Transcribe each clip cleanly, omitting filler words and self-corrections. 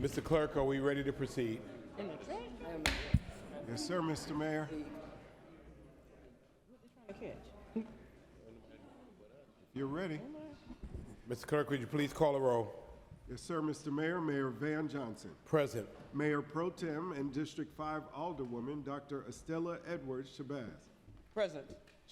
Mr. Clerk, are we ready to proceed? Yes, sir, Mr. Mayor. You're ready. Mr. Clerk, would you please call the roll? Yes, sir, Mr. Mayor. Mayor Van Johnson. Present. Mayor Pro Tem and District 5 Alderwoman Dr. Estella Edwards Shabazz. Present.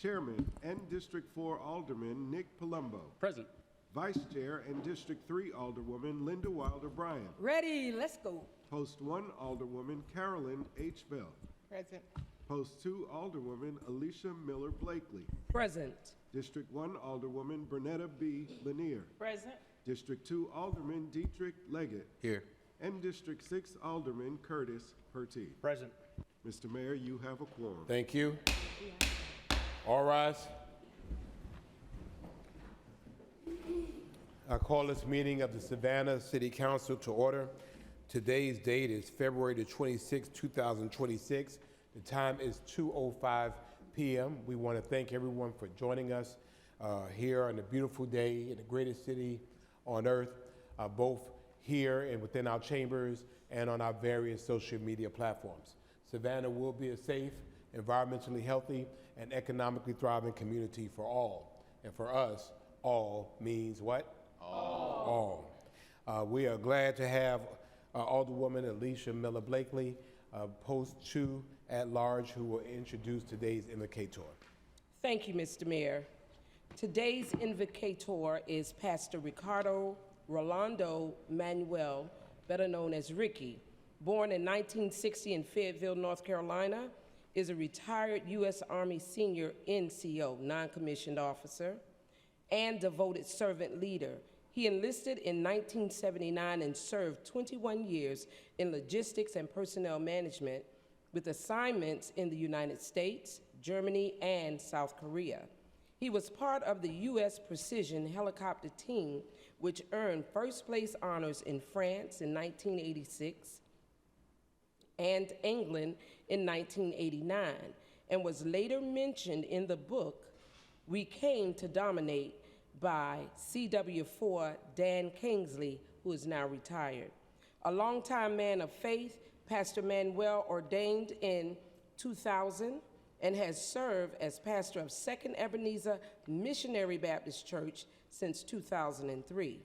Chairman and District 4 Alderman Nick Palumbo. Present. Vice Chair and District 3 Alderwoman Linda Wilder Bryan. Ready, let's go. Post 1 Alderwoman Carolyn H. Bell. Present. Post 2 Alderwoman Alicia Miller Blakely. Present. District 1 Alderwoman Bernetta B. Lanier. Present. District 2 Alderman Dietrich Leggett. Here. And District 6 Alderman Curtis Pertee. Present. Mr. Mayor, you have a quorum. Thank you. All rise. I call this meeting of the Savannah City Council to order. Today's date is February the 26th, 2026. The time is 2:05 p.m. We want to thank everyone for joining us here on a beautiful day in the greatest city on earth, both here and within our chambers and on our various social media platforms. Savannah will be a safe, environmentally healthy, and economically thriving community for all. And for us, all means what? All. We are glad to have Alderwoman Alicia Miller Blakely, Post 2 at large, who will introduce today's invocator. Thank you, Mr. Mayor. Today's invocator is Pastor Ricardo Rolando Manuel, better known as Ricky. Born in 1960 in Fayetteville, North Carolina, is a retired U.S. Army senior NCO, non-commissioned officer, and devoted servant leader. He enlisted in 1979 and served 21 years in logistics and personnel management with assignments in the United States, Germany, and South Korea. He was part of the U.S. Precision helicopter team, which earned first place honors in France in 1986 and England in 1989, and was later mentioned in the book, We Came to Dominate, by CW4 Dan Kingsley, who is now retired. A longtime man of faith, Pastor Manuel ordained in 2000 and has served as pastor of Second Ebenezer Missionary Baptist Church since 2003.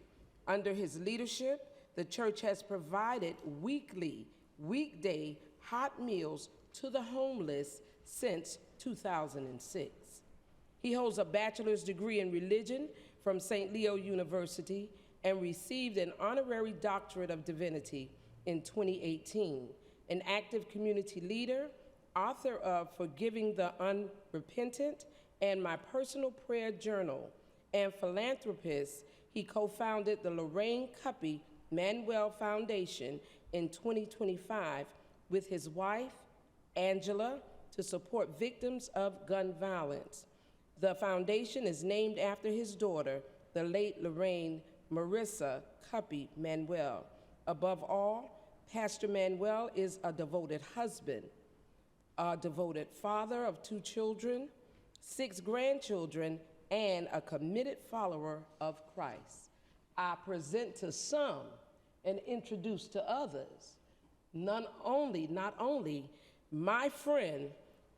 Under his leadership, the church has provided weekday hot meals to the homeless since 2006. He holds a bachelor's degree in religion from St. Leo University and received an honorary doctorate of divinity in 2018. An active community leader, author of Forgiving the Unrepentant and My Personal Prayer Journal, and philanthropist, he co-founded the Lorraine Cuppy Manuel Foundation in 2025 with his wife, Angela, to support victims of gun violence. The foundation is named after his daughter, the late Lorraine Marissa Cuppy Manuel. Above all, Pastor Manuel is a devoted husband, a devoted father of 2 children, 6 grandchildren, and a committed follower of Christ. I present to some and introduce to others, not only my friend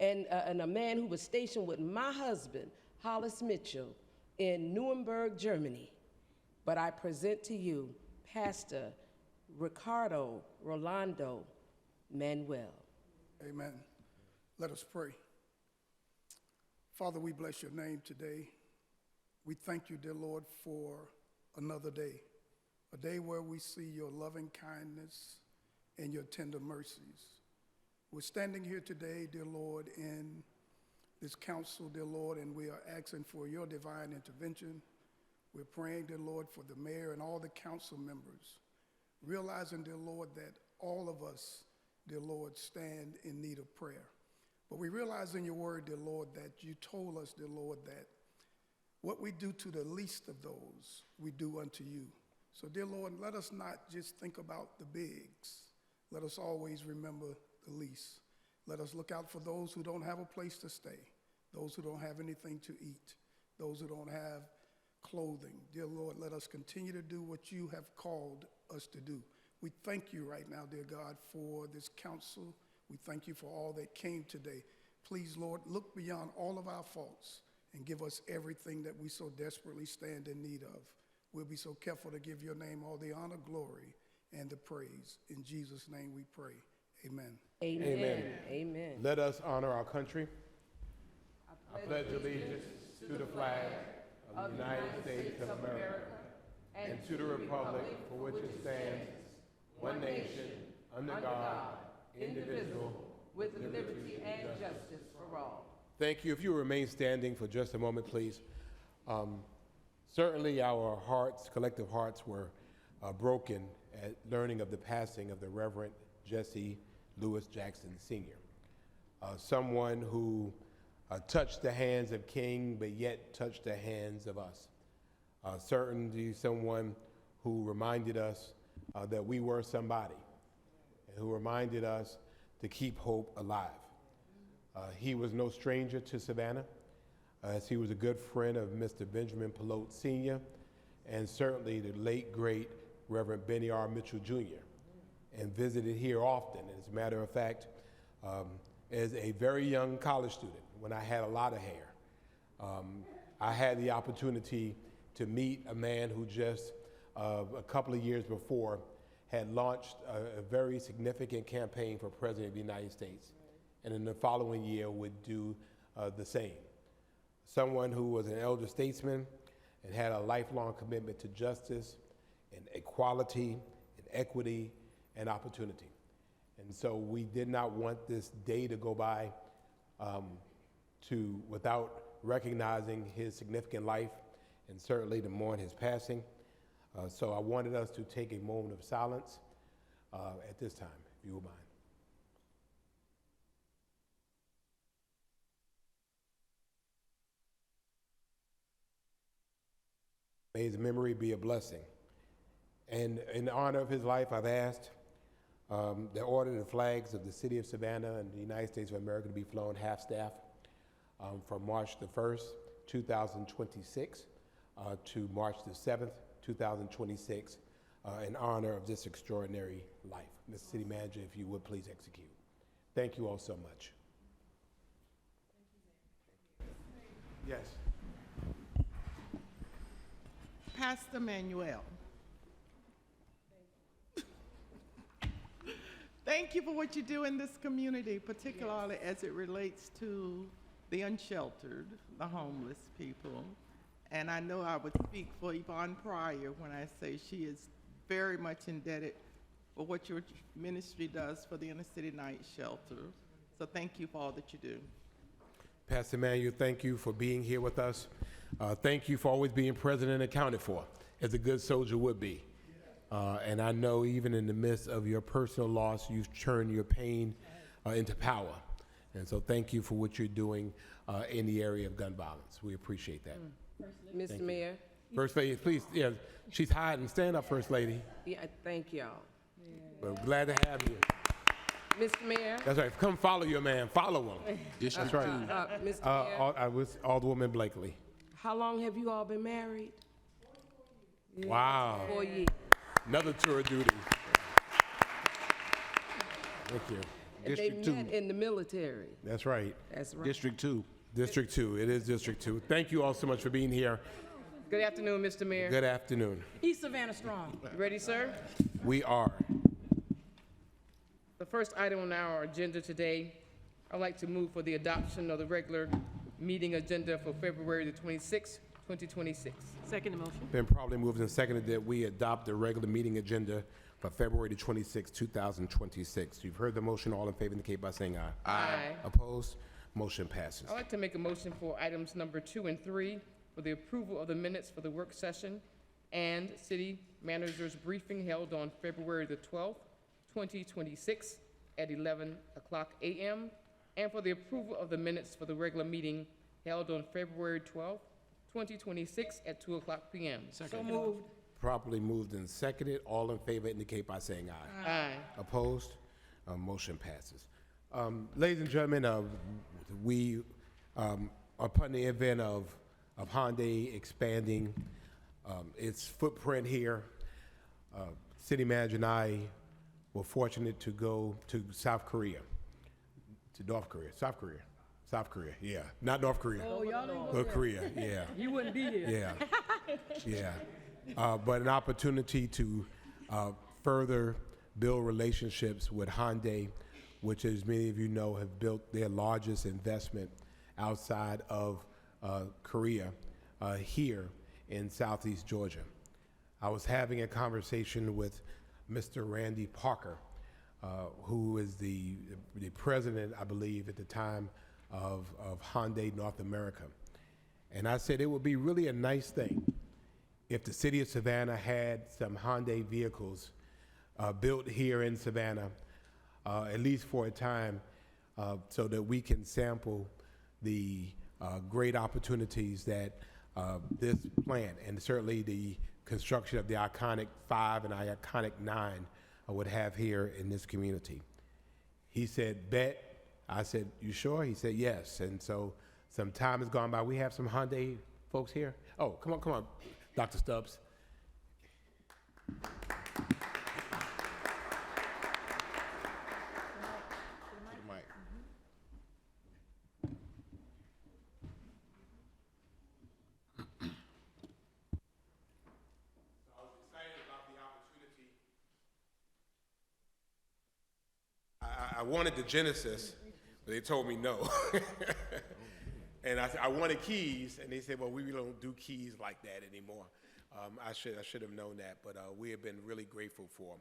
and a man who was stationed with my husband, Hollis Mitchell, in Nuremberg, Germany, but I present to you Pastor Ricardo Rolando Manuel. Amen. Let us pray. Father, we bless your name today. We thank you, dear Lord, for another day, a day where we see your loving kindness and your tender mercies. We're standing here today, dear Lord, in this council, dear Lord, and we are asking for your divine intervention. We're praying, dear Lord, for the mayor and all the council members, realizing, dear Lord, that all of us, dear Lord, stand in need of prayer. But we realize in your word, dear Lord, that you told us, dear Lord, that what we do to the least of those, we do unto you. So, dear Lord, let us not just think about the bigs. Let us always remember the least. Let us look out for those who don't have a place to stay, those who don't have anything to eat, those who don't have clothing. Dear Lord, let us continue to do what you have called us to do. We thank you right now, dear God, for this council. We thank you for all that came today. Please, Lord, look beyond all of our faults and give us everything that we so desperately stand in need of. We'll be so careful to give your name all the honor, glory, and the praise. In Jesus' name we pray. Amen. Amen. Amen. Amen. Let us honor our country. I pledge allegiance to the flag of the United States of America and to the republic for which it stands, one nation, under God, indivisible, with liberty and justice for all. Thank you. If you remain standing for just a moment, please. Certainly our hearts, collective hearts, were broken at learning of the passing of the Reverend Jesse Lewis Jackson Sr., someone who touched the hands of King, but yet touched the hands of us. Certainly someone who reminded us that we were somebody, and who reminded us to keep hope alive. He was no stranger to Savannah, as he was a good friend of Mr. Benjamin Pelote Sr., and certainly the late, great Reverend Benny R. Mitchell Jr., and visited here often. As a matter of fact, as a very young college student, when I had a lot of hair, I had the opportunity to meet a man who just a couple of years before had launched a very significant campaign for President of the United States, and in the following year would do the same. Someone who was an elder statesman and had a lifelong commitment to justice and equality and equity and opportunity. And so we did not want this day to go by without recognizing his significant life, and certainly to mourn his passing. So I wanted us to take a moment of silence at this time, if you would mind. May his memory be a blessing. And in honor of his life, I've asked the order the flags of the city of Savannah and the United States of America to be flown half-staff from March the 1st, 2026 to March the 7th, 2026, in honor of this extraordinary life. Mr. City Manager, if you would please execute. Thank you all so much. Yes. Pastor Manuel. Thank you for what you do in this community, particularly as it relates to the unsheltered, the homeless people. And I know I would speak for Yvonne Pryor when I say she is very much indebted for what your ministry does for the inner city night shelter. So thank you for all that you do. Pastor Manuel, thank you for being here with us. Thank you for always being present and accounted for, as a good soldier would be. And I know even in the midst of your personal loss, you've turned your pain into power. And so thank you for what you're doing in the area of gun violence. We appreciate that. Mr. Mayor. First Lady, please, yeah, she's hiding. Stand up, First Lady. Yeah, thank y'all. We're glad to have you. Mr. Mayor. That's right. Come follow your man. Follow him. District That's right. Mr. Mayor, I was Alderwoman Blakely. how long have you all been married? Wow. 4 years. Another tour of duty. Thank you. And District they 2. met in the military. That's right. That's right. District 2. District 2. It is District 2. Thank you all so much for being here. Good afternoon, Mr. Mayor. Good afternoon. East Savannah strong. You ready, sir? We are. The first item on our agenda today, I'd like to move for the adoption of the regular meeting agenda for February the 26th, 2026. Second motion. Been probably moved and seconded that we adopt the regular meeting agenda for February the 26th, 2026. You've heard the motion. All in favor indicate by saying aye. Aye. Opposed? Motion passes. I'd like to make a motion for items number 2 and 3 for the approval of the minutes for the work session and city manager's briefing held on February the 12th, 2026 at 11 o'clock a.m. and for the approval of the minutes for the regular meeting held on February 12th, 2026 at 2 o'clock p.m. So moved. Properly moved and seconded. All in favor indicate by saying aye. Aye. Opposed? Motion passes. Ladies and gentlemen, we upon the event of Hyundai expanding its footprint here, city manager and I were fortunate to go to South Korea, South Korea, yeah, not North Korea. Oh, y'all didn't go North Korea, yeah. You wouldn't be here. Yeah, yeah. But an opportunity to further build relationships with Hyundai, which, as many of you know, have built their largest investment outside of Korea here in Southeast Georgia. I was having a conversation with Mr. Randy Parker, who is the president, I believe, at the time of Hyundai North America. And I said it would be really a nice thing if the city of Savannah had some Hyundai vehicles built here in Savannah, at least for a time, so that we can sample the great opportunities that this plant and certainly the construction of the iconic 5 and iconic 9 would have here in this community. He said, bet. I said, you sure? He said, yes. And so some time has gone by. We have some Hyundai folks here. Oh, come on, Dr. Stubbs. I wanted the Genesis, but they told me no. And I wanted keys, and they said, well, we don't do keys like that anymore. I should have known that, but we have been really grateful for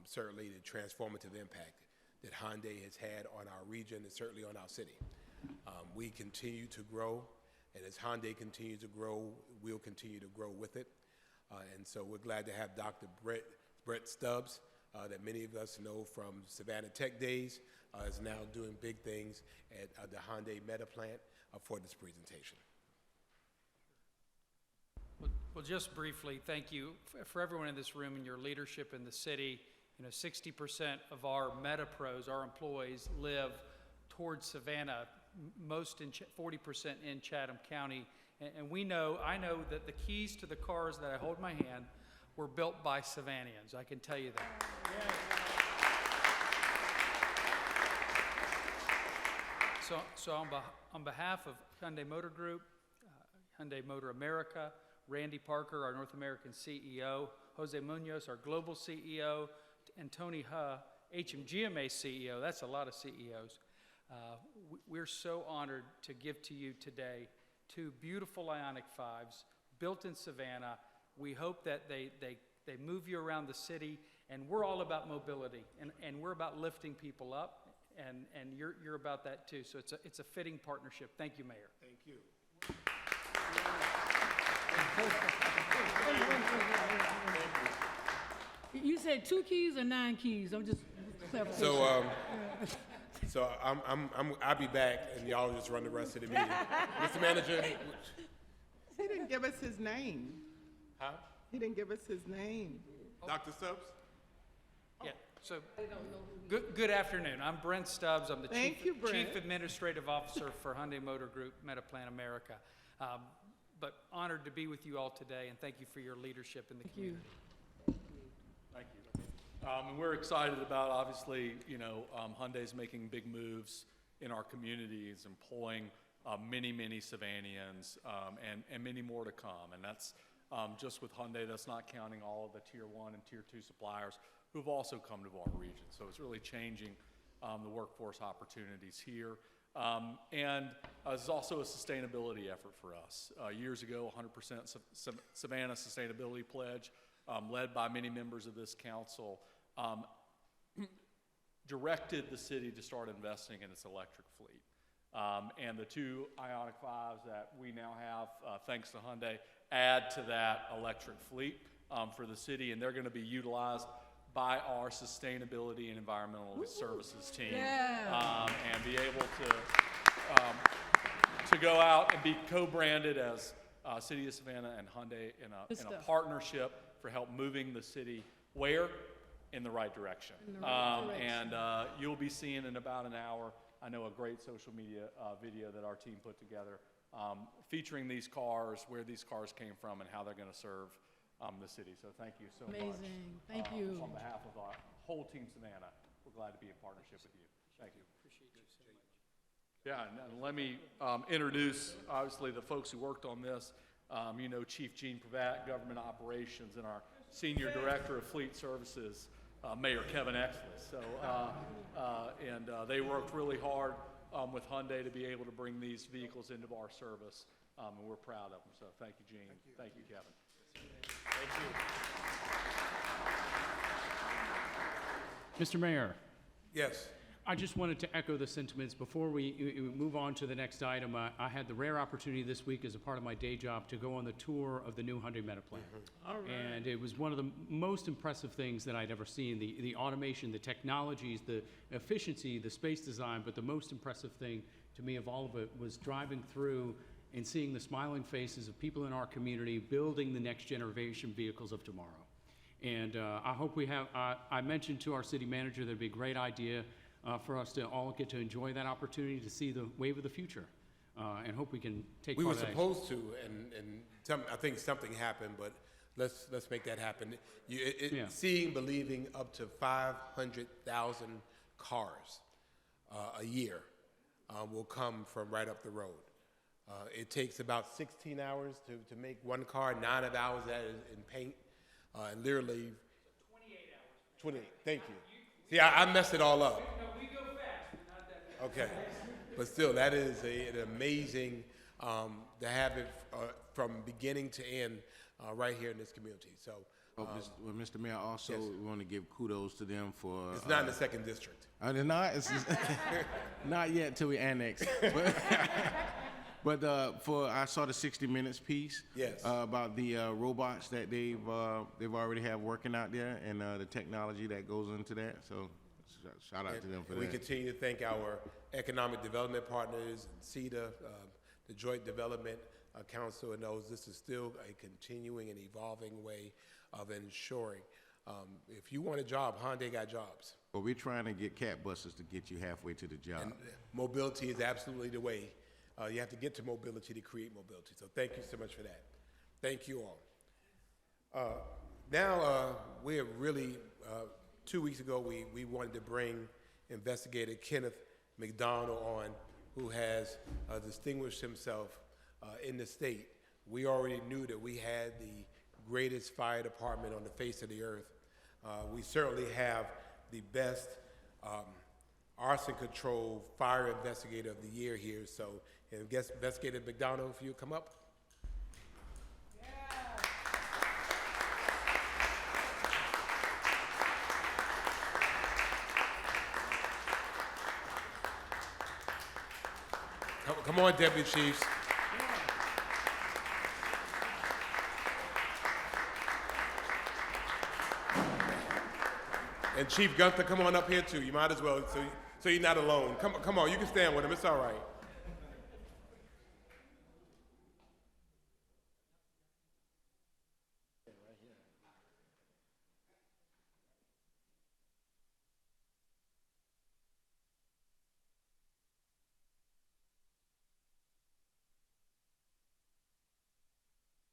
certainly the transformative impact that Hyundai has had on our region and certainly on our city. We continue to grow, and as Hyundai continues to grow, we'll continue to grow with it. And so we're glad to have Dr. Brett Stubbs, that many of us know from Savannah Tech Days, is now doing big things at the Hyundai Meta plant for this presentation. Well, just briefly, thank you for everyone in this room and your leadership in the city. 60% of our Meta pros, our employees, live towards Savannah, most in 40% in Chatham County. And I know that the keys to the cars that I hold in my hand were built by Savannians. I can tell you that. So on behalf of Hyundai Motor Group, Hyundai Motor America, Randy Parker, our North American CEO, Jose Munoz, our global CEO, and Tony Huh, HMGMA CEO, that's a lot of CEOs. We're so honored to give to you today 2 beautiful Ioniq 5s built in Savannah. We hope that they move you around the city, and we're all about mobility, and we're about lifting people up, and you're about that too. So it's a fitting partnership. Thank you, Mayor. Thank you. You said 2 keys or 9 keys? I'm just clarification. So I'll be back, and y'all just run the rest of the meeting. Mr. Manager. He didn't give us his name. Huh? He didn't give us his name. Dr. Stubbs? Yeah, so good afternoon. I'm Brent Stubbs. I'm the Chief Administrative Officer for Hyundai Motor Group, Metaplan America. But honored to be with you all today, and thank you for your leadership in the community. Thank you. And we're excited about, obviously, Hyundai's making big moves in our communities, employing many Savannians, and many more to come. And that's just with Hyundai. That's not counting all of the Tier 1 and Tier 2 suppliers who've also come to our region. So it's really changing the workforce opportunities here. And this is also a sustainability effort for us. Years ago, 100% Savannah Sustainability Pledge, led by many members of this council, directed the city to start investing in its electric fleet. And the 2 Ioniq 5s that we now have, thanks to Hyundai, add to that electric fleet for the city, and they're going to be utilized by our sustainability and environmental services team, and be able to go out and be co-branded as City of Savannah and Hyundai in a partnership for help moving the city where? In the right direction. And you'll be seeing in about an hour, I know, a great social media video that our team put together featuring these cars, where these cars came from, and how they're going to serve the city. So thank you so much. Amazing. Thank you. On behalf of our whole team Savannah, we're glad to be in partnership with you. Thank you. Appreciate you so much. Yeah, and let me introduce, obviously, the folks who worked on this. You know, Chief Gene Pravat, Government Operations, and our Senior Director of Fleet Services, Mayor Kevin Exley. So, they worked really hard with Hyundai to be able to bring these vehicles into our service, and we're proud of them. So thank you, Gene. Thank you, Kevin. Thank you. Mr. Mayor, Yes. I just wanted to echo the sentiments. Before we move on to the next item, I had the rare opportunity this week as a part of my day job to go on the tour of the new Hyundai Metaplan. All right. And it was one of the most impressive things that I'd ever seen. The automation, the technologies, the efficiency, the space design, but the most impressive thing to me of all of it was driving through and seeing the smiling faces of people in our community building the next generation vehicles of tomorrow. And I hope we have, I mentioned to our city manager that'd be a great idea for us to all get to enjoy that opportunity to see the wave of the future, and hope we can take We part were of that. supposed to, and I think something happened, but let's make that happen. Yeah. Seeing, believing up to 500,000 cars a year will come from right up the road. It takes about 16 hours to make one car, 9 of hours that is in paint, and literally 28 hours. 28. Thank you. See, I messed it all up. No, we go fast, but not that fast. Okay, but still, that is an amazing to have it from beginning to end right here in this community. So Well, Mr. Mayor, also, Yes. we want to give kudos to them for. it's not in the second district. They're not? It's not yet till we annex. But I saw the 60 Minutes piece. Yes. About the robots that they've already have working out there and the technology that goes into that. So shout out to them for We that. continue to thank our economic development partners, CETA, the Joint Development Council, and those. This is still a continuing and evolving way of ensuring. If you want a job, Hyundai got jobs. But we're trying to get cat buses to get you halfway to the job. And mobility is absolutely the way. You have to get to mobility to create mobility. So thank you so much for that. Thank you all. Now, we're really, 2 weeks ago, we wanted to bring investigator Kenneth McDonald on, who has distinguished himself in the state. We already knew that we had the greatest fire department on the face of the earth. We certainly have the best arson control fire investigator of the year here. So, and guest investigator McDonald, if you come up. Come on, Deputy Chiefs. And Chief Gunther, come on up here too. You might as well, so you're not alone. Come on, you can stand with him. It's all right.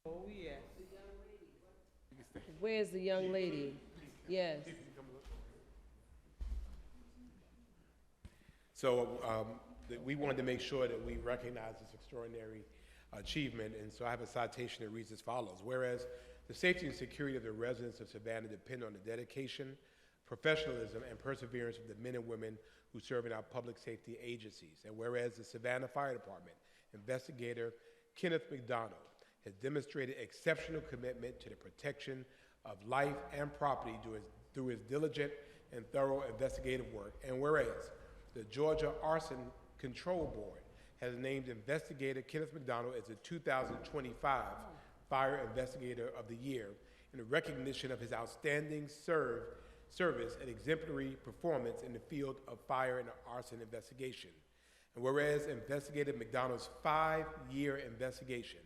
Oh, yes. Where's the young lady? Yes. So we wanted to make sure that we recognize this extraordinary achievement, and so I have a citation that reads as follows. Whereas the safety and security of the residents of Savannah depend on the dedication, professionalism, and perseverance of the men and women who serve in our public safety agencies. And whereas the Savannah Fire Department investigator Kenneth McDonald has demonstrated exceptional commitment to the protection of life and property through his diligent and thorough investigative work. And whereas the Georgia Arson Control Board has named investigator Kenneth McDonald as the 2025 Fire Investigator of the Year in recognition of his outstanding service and exemplary performance in the field of fire and arson investigation. And whereas investigator McDonald's 5-year investigation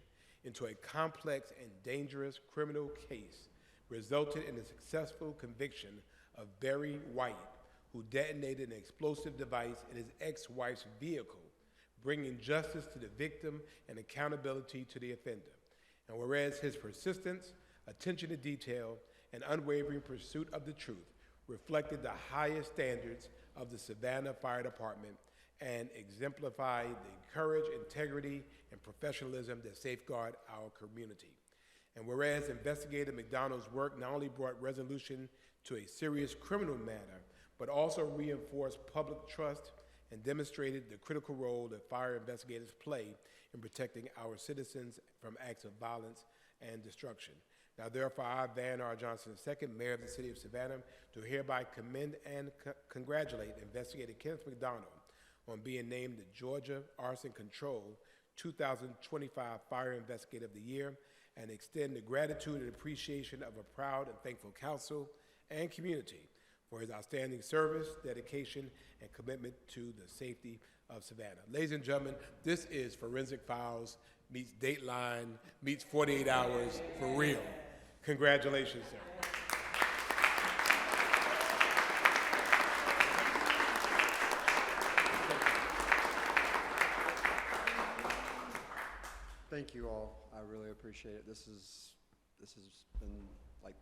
into a complex and dangerous criminal case resulted in the successful conviction of Barry White, who detonated an explosive device in his ex-wife's vehicle, bringing justice to the victim and accountability to the offender. And whereas his persistence, attention to detail, and unwavering pursuit of the truth reflected the highest standards of the Savannah Fire Department and exemplified the courage, integrity, and professionalism that safeguard our community. And whereas Investigator McDonald's work not only brought resolution to a serious criminal matter, but also reinforced public trust and demonstrated the critical role that fire investigators play in protecting our citizens from acts of violence and destruction. Now, therefore, I, Van R. Johnson II, Mayor of the City of Savannah, do hereby commend and congratulate Investigator Kenneth McDonald on being named the Georgia Arson Control 2025 Fire Investigator of the Year, and extend the gratitude and appreciation of a proud and thankful council and community for his outstanding service, dedication, and commitment to the safety of Savannah. Ladies and gentlemen, this is Forensic Files meets Dateline meets 48 Hours for real. Congratulations, sir. Thank you all. I really appreciate it. This has been like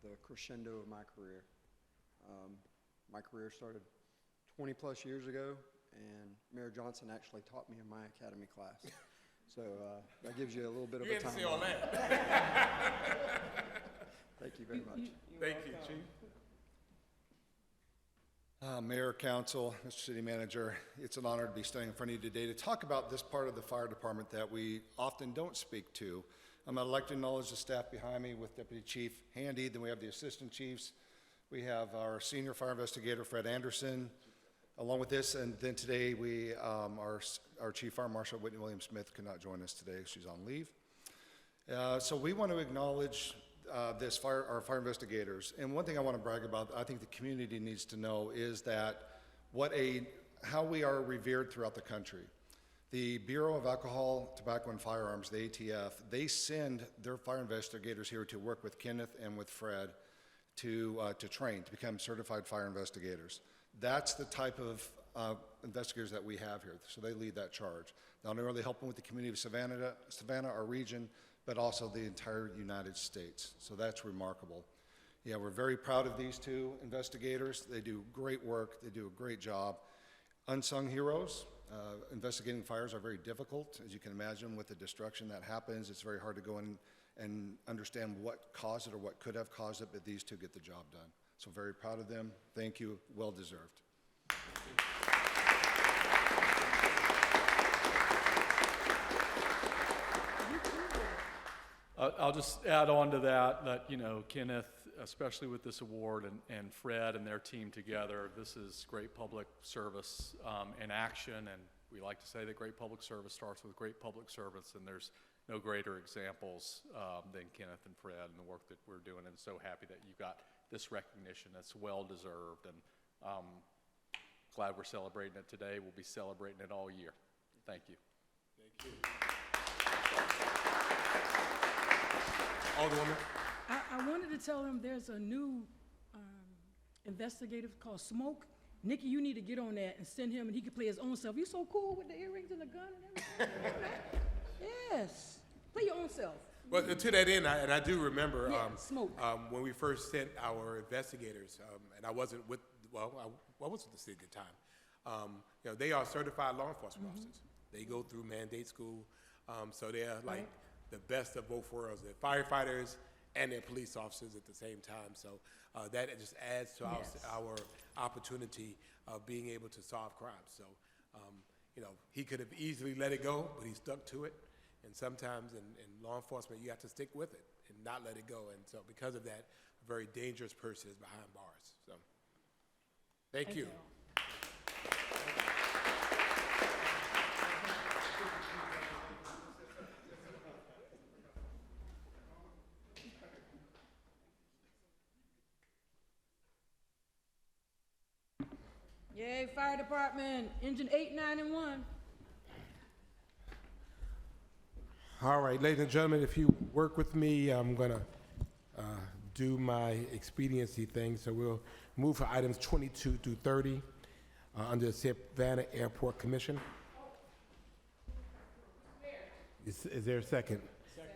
the crescendo of my career. My career started 20 plus years ago, and Mayor Johnson actually taught me in my academy class. So that gives you a little bit of a time. You had to say all that. Thank you very much. Thank you, Chief. Mayor, Council, Mr. City Manager, it's an honor to be standing in front of you today to talk about this part of the fire department that we often don't speak to. I'd like to acknowledge the staff behind me with Deputy Chief Handy, then we have the Assistant Chiefs. We have our Senior Fire Investigator, Fred Anderson, along with this, and then today our Chief Fire Marshal, Whitney Williams-Smith, could not join us today. She's on leave. So we want to acknowledge our fire investigators. And one thing I want to brag about, I think the community needs to know, is that how we are revered throughout the country. The Bureau of Alcohol, Tobacco, and Firearms, the ATF, they send their fire investigators here to work with Kenneth and with Fred to train, to become certified fire investigators. That's the type of investigators that we have here, so they lead that charge. Not only are they helping with the community of Savannah, our region, but also the entire United States. So that's remarkable. Yeah, we're very proud of these two investigators. They do great work. They do a great job. Unsung heroes. Investigating fires are very difficult. As you can imagine, with the destruction that happens, it's very hard to go in and understand what caused it or what could have caused it, but these two get the job done. So very proud of them. Thank you. Well deserved. I'll just add on to that, you know, Kenneth, especially with this award, and Fred and their team together, this is great public service in action, and we like to say that great public service starts with great public service, and there's no greater examples than Kenneth and Fred and the work that we're doing, and so happy that you got this recognition. That's well deserved, and glad we're celebrating it today. We'll be celebrating it all year. Thank you. Thank you. Alderwoman. I wanted to tell him there's a new investigative called Smoke. Nikki, you need to get on that and send him, and he can play his own self. He's so cool with the earrings and the gun and everything. Yes. Play your own self. Well, to that end, I do remember Smoke. When we first sent our investigators, and I wasn't with, I was with the city at the time. You know, they are certified law enforcement officers. They go through mandate school, so they're like the best of both worlds. They're firefighters and they're police officers at the same time. So that just adds to our opportunity of being able to solve crimes. So, you know, he could have easily let it go, but he stuck to it. And sometimes in law enforcement, you have to stick with it and not let it go. And so because of that, a very dangerous person is behind bars. So thank you. Yay, fire department, engine 8, 9, and 1. All right, ladies and gentlemen, if you work with me, I'm going to do my expediency thing. So we'll move for items 22 through 30 under the Savannah Airport Commission. Is there a second?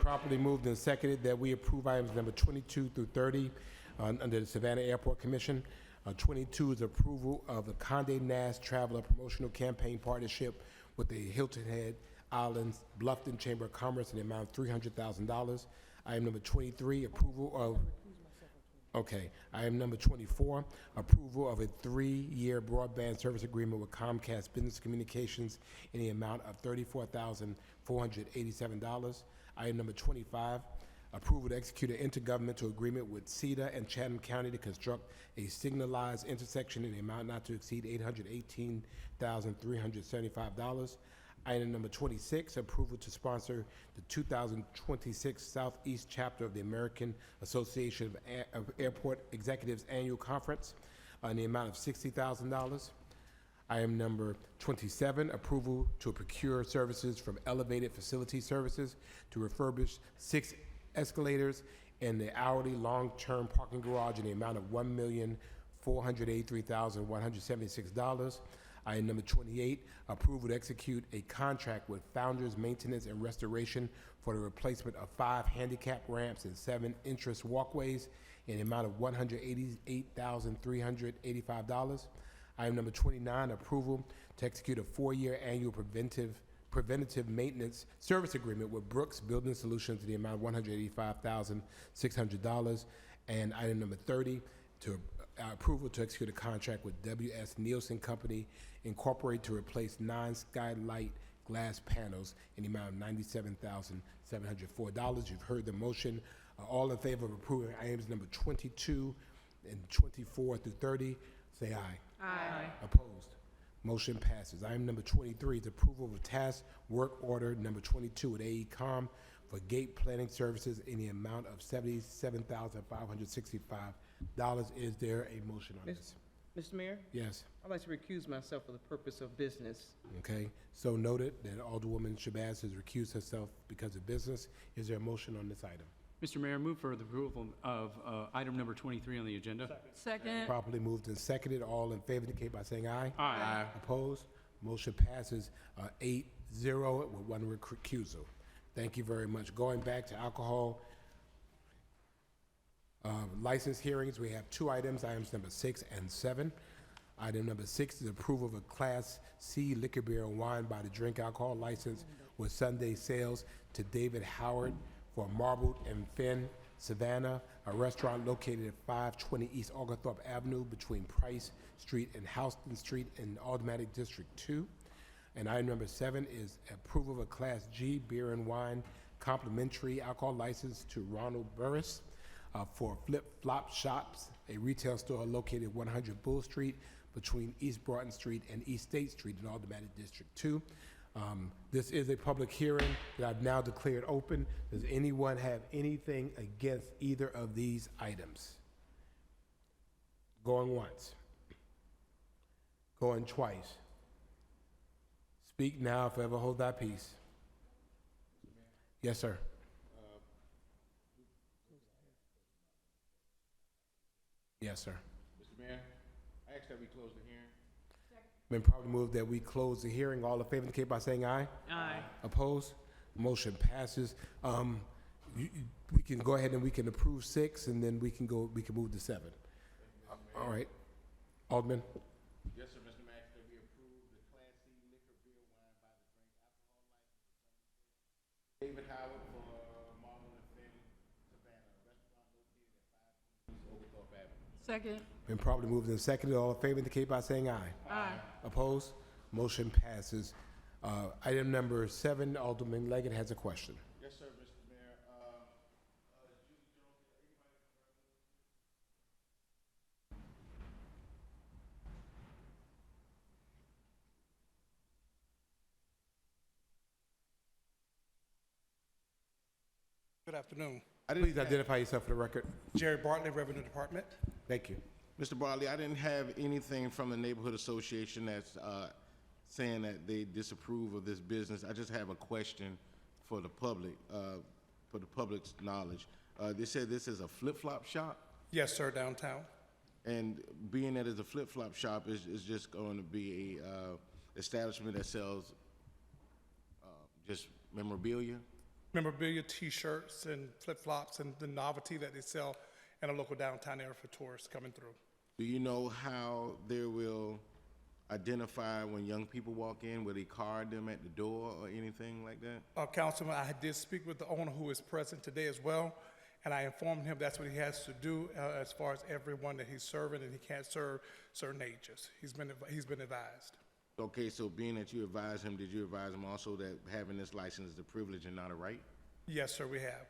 Properly moved and seconded that we approve items number 22 through 30 under the Savannah Airport Commission. 22 is approval of the Condé Nast Traveler Promotional Campaign Partnership with the Hilton Head Islands Bluffton Chamber of Commerce in the amount of $300,000. Item number 23, approval of... Okay. Item number 24, approval of a 3-year broadband service agreement with Comcast Business Communications in the amount of $34,487. Item number 25, approval to execute an intergovernmental agreement with CEDA and Chatham County to construct a signalized intersection in the amount not to exceed $818,375. Item number 26, approval to sponsor the 2026 Southeast Chapter of the American Association of Airport Executives Annual Conference in the amount of $60,000. Item number 27, approval to procure services from Elevated Facility Services to refurbish 6 escalators in the hourly long-term parking garage in the amount of $1,483,176. Item number 28, approval to execute a contract with Founders Maintenance and Restoration for the replacement of 5 handicap ramps and 7 entrance walkways in the amount of $188,385. Item number 29, approval to execute a 4-year annual preventative maintenance service agreement with Brooks Building Solutions in the amount of $185,600. And item number 30, approval to execute a contract with W.S. Nielsen Company Incorporated to replace 9 skylight glass panels in the amount of $97,704. You've heard the motion. All in favor of approving items number 22 and 24 through 30, say aye. Aye. Opposed? Motion passes. Item number 23 is approval of task work order number 22 with AECom for gate planning services in the amount of $77,565. Is there a motion on this? Mr. Mayor, Yes. I'd like to recuse myself for the purpose of business. Okay. So noted that Alderwoman Shabazz has recused herself because of business. Is there a motion on this item? Mr. Mayor, move for the approval of item number 23 on the agenda. Second. Properly moved and seconded. All in favor indicate by saying aye. Aye. Opposed? Motion passes 8-0 with 1 recusal. Thank you very much. Going back to alcohol license hearings, we have 2 items, items number 6 and 7. Item number 6 is approval of a Class C liquor, beer, and wine by the drink alcohol license with Sunday sales to David Howard for Marbled and Finn, Savannah, a restaurant located at 520 East Oglethorpe Avenue between Price Street and Houston Street in Automatic District 2. And item number 7 is approval of a Class G beer and wine complimentary alcohol license to Ronald Burris for Flip Flop Shops, a retail store located at 100 Bull Street between East Broughton Street and East State Street in Automatic District 2. This is a public hearing that I've now declared open. Does anyone have anything against either of these items? Going once. Going twice. Speak now, if ever hold thy peace. Yes, sir. Yes, sir. Mr. Mayor, I ask that we close the hearing. Been probably moved that we close the hearing. All in favor indicate by saying aye. Aye. Opposed? Motion passes. We can go ahead and we can approve 6, and then we can move to 7. All right. Alderman? Yes, sir, Mr. Mayor, I ask that we approve the Class C liquor, beer, wine by the drink alcohol license David Howard for Marlon and Finn, Savannah, a restaurant located at 520 East Oglethorpe Avenue. Second. Been probably moved and seconded. All in favor indicate by saying aye. Aye. Opposed? Motion passes. Item number 7, Alderman Leggett has a question. Yes, sir, Mr. Mayor. Judy Jones, anybody? Good afternoon. Please identify yourself for the record. Jerry Bartley, Revenue Department. Thank you. Mr. Bartley, I didn't have anything from the neighborhood association that's saying that they disapprove of this business. I just have a question for the public, for the public's knowledge. They said this is a flip-flop shop, Yes, sir, downtown. and being that it's a flip-flop shop, is just going to be a establishment that sells just memorabilia. memorabilia, T-shirts, and flip-flops, and the novelty that they sell in a local downtown area for tourists coming through. Do you know how they will identify when young people walk in? Will they card them at the door or anything like that? Councilman, I did speak with the owner who is present today as well, and I informed him that's what he has to do as far as everyone that he's serving, and he can't serve certain ages. He's been advised. Okay, so being that you advised him, did you advise him also that having this license is a privilege and not a right? Yes, sir, we have.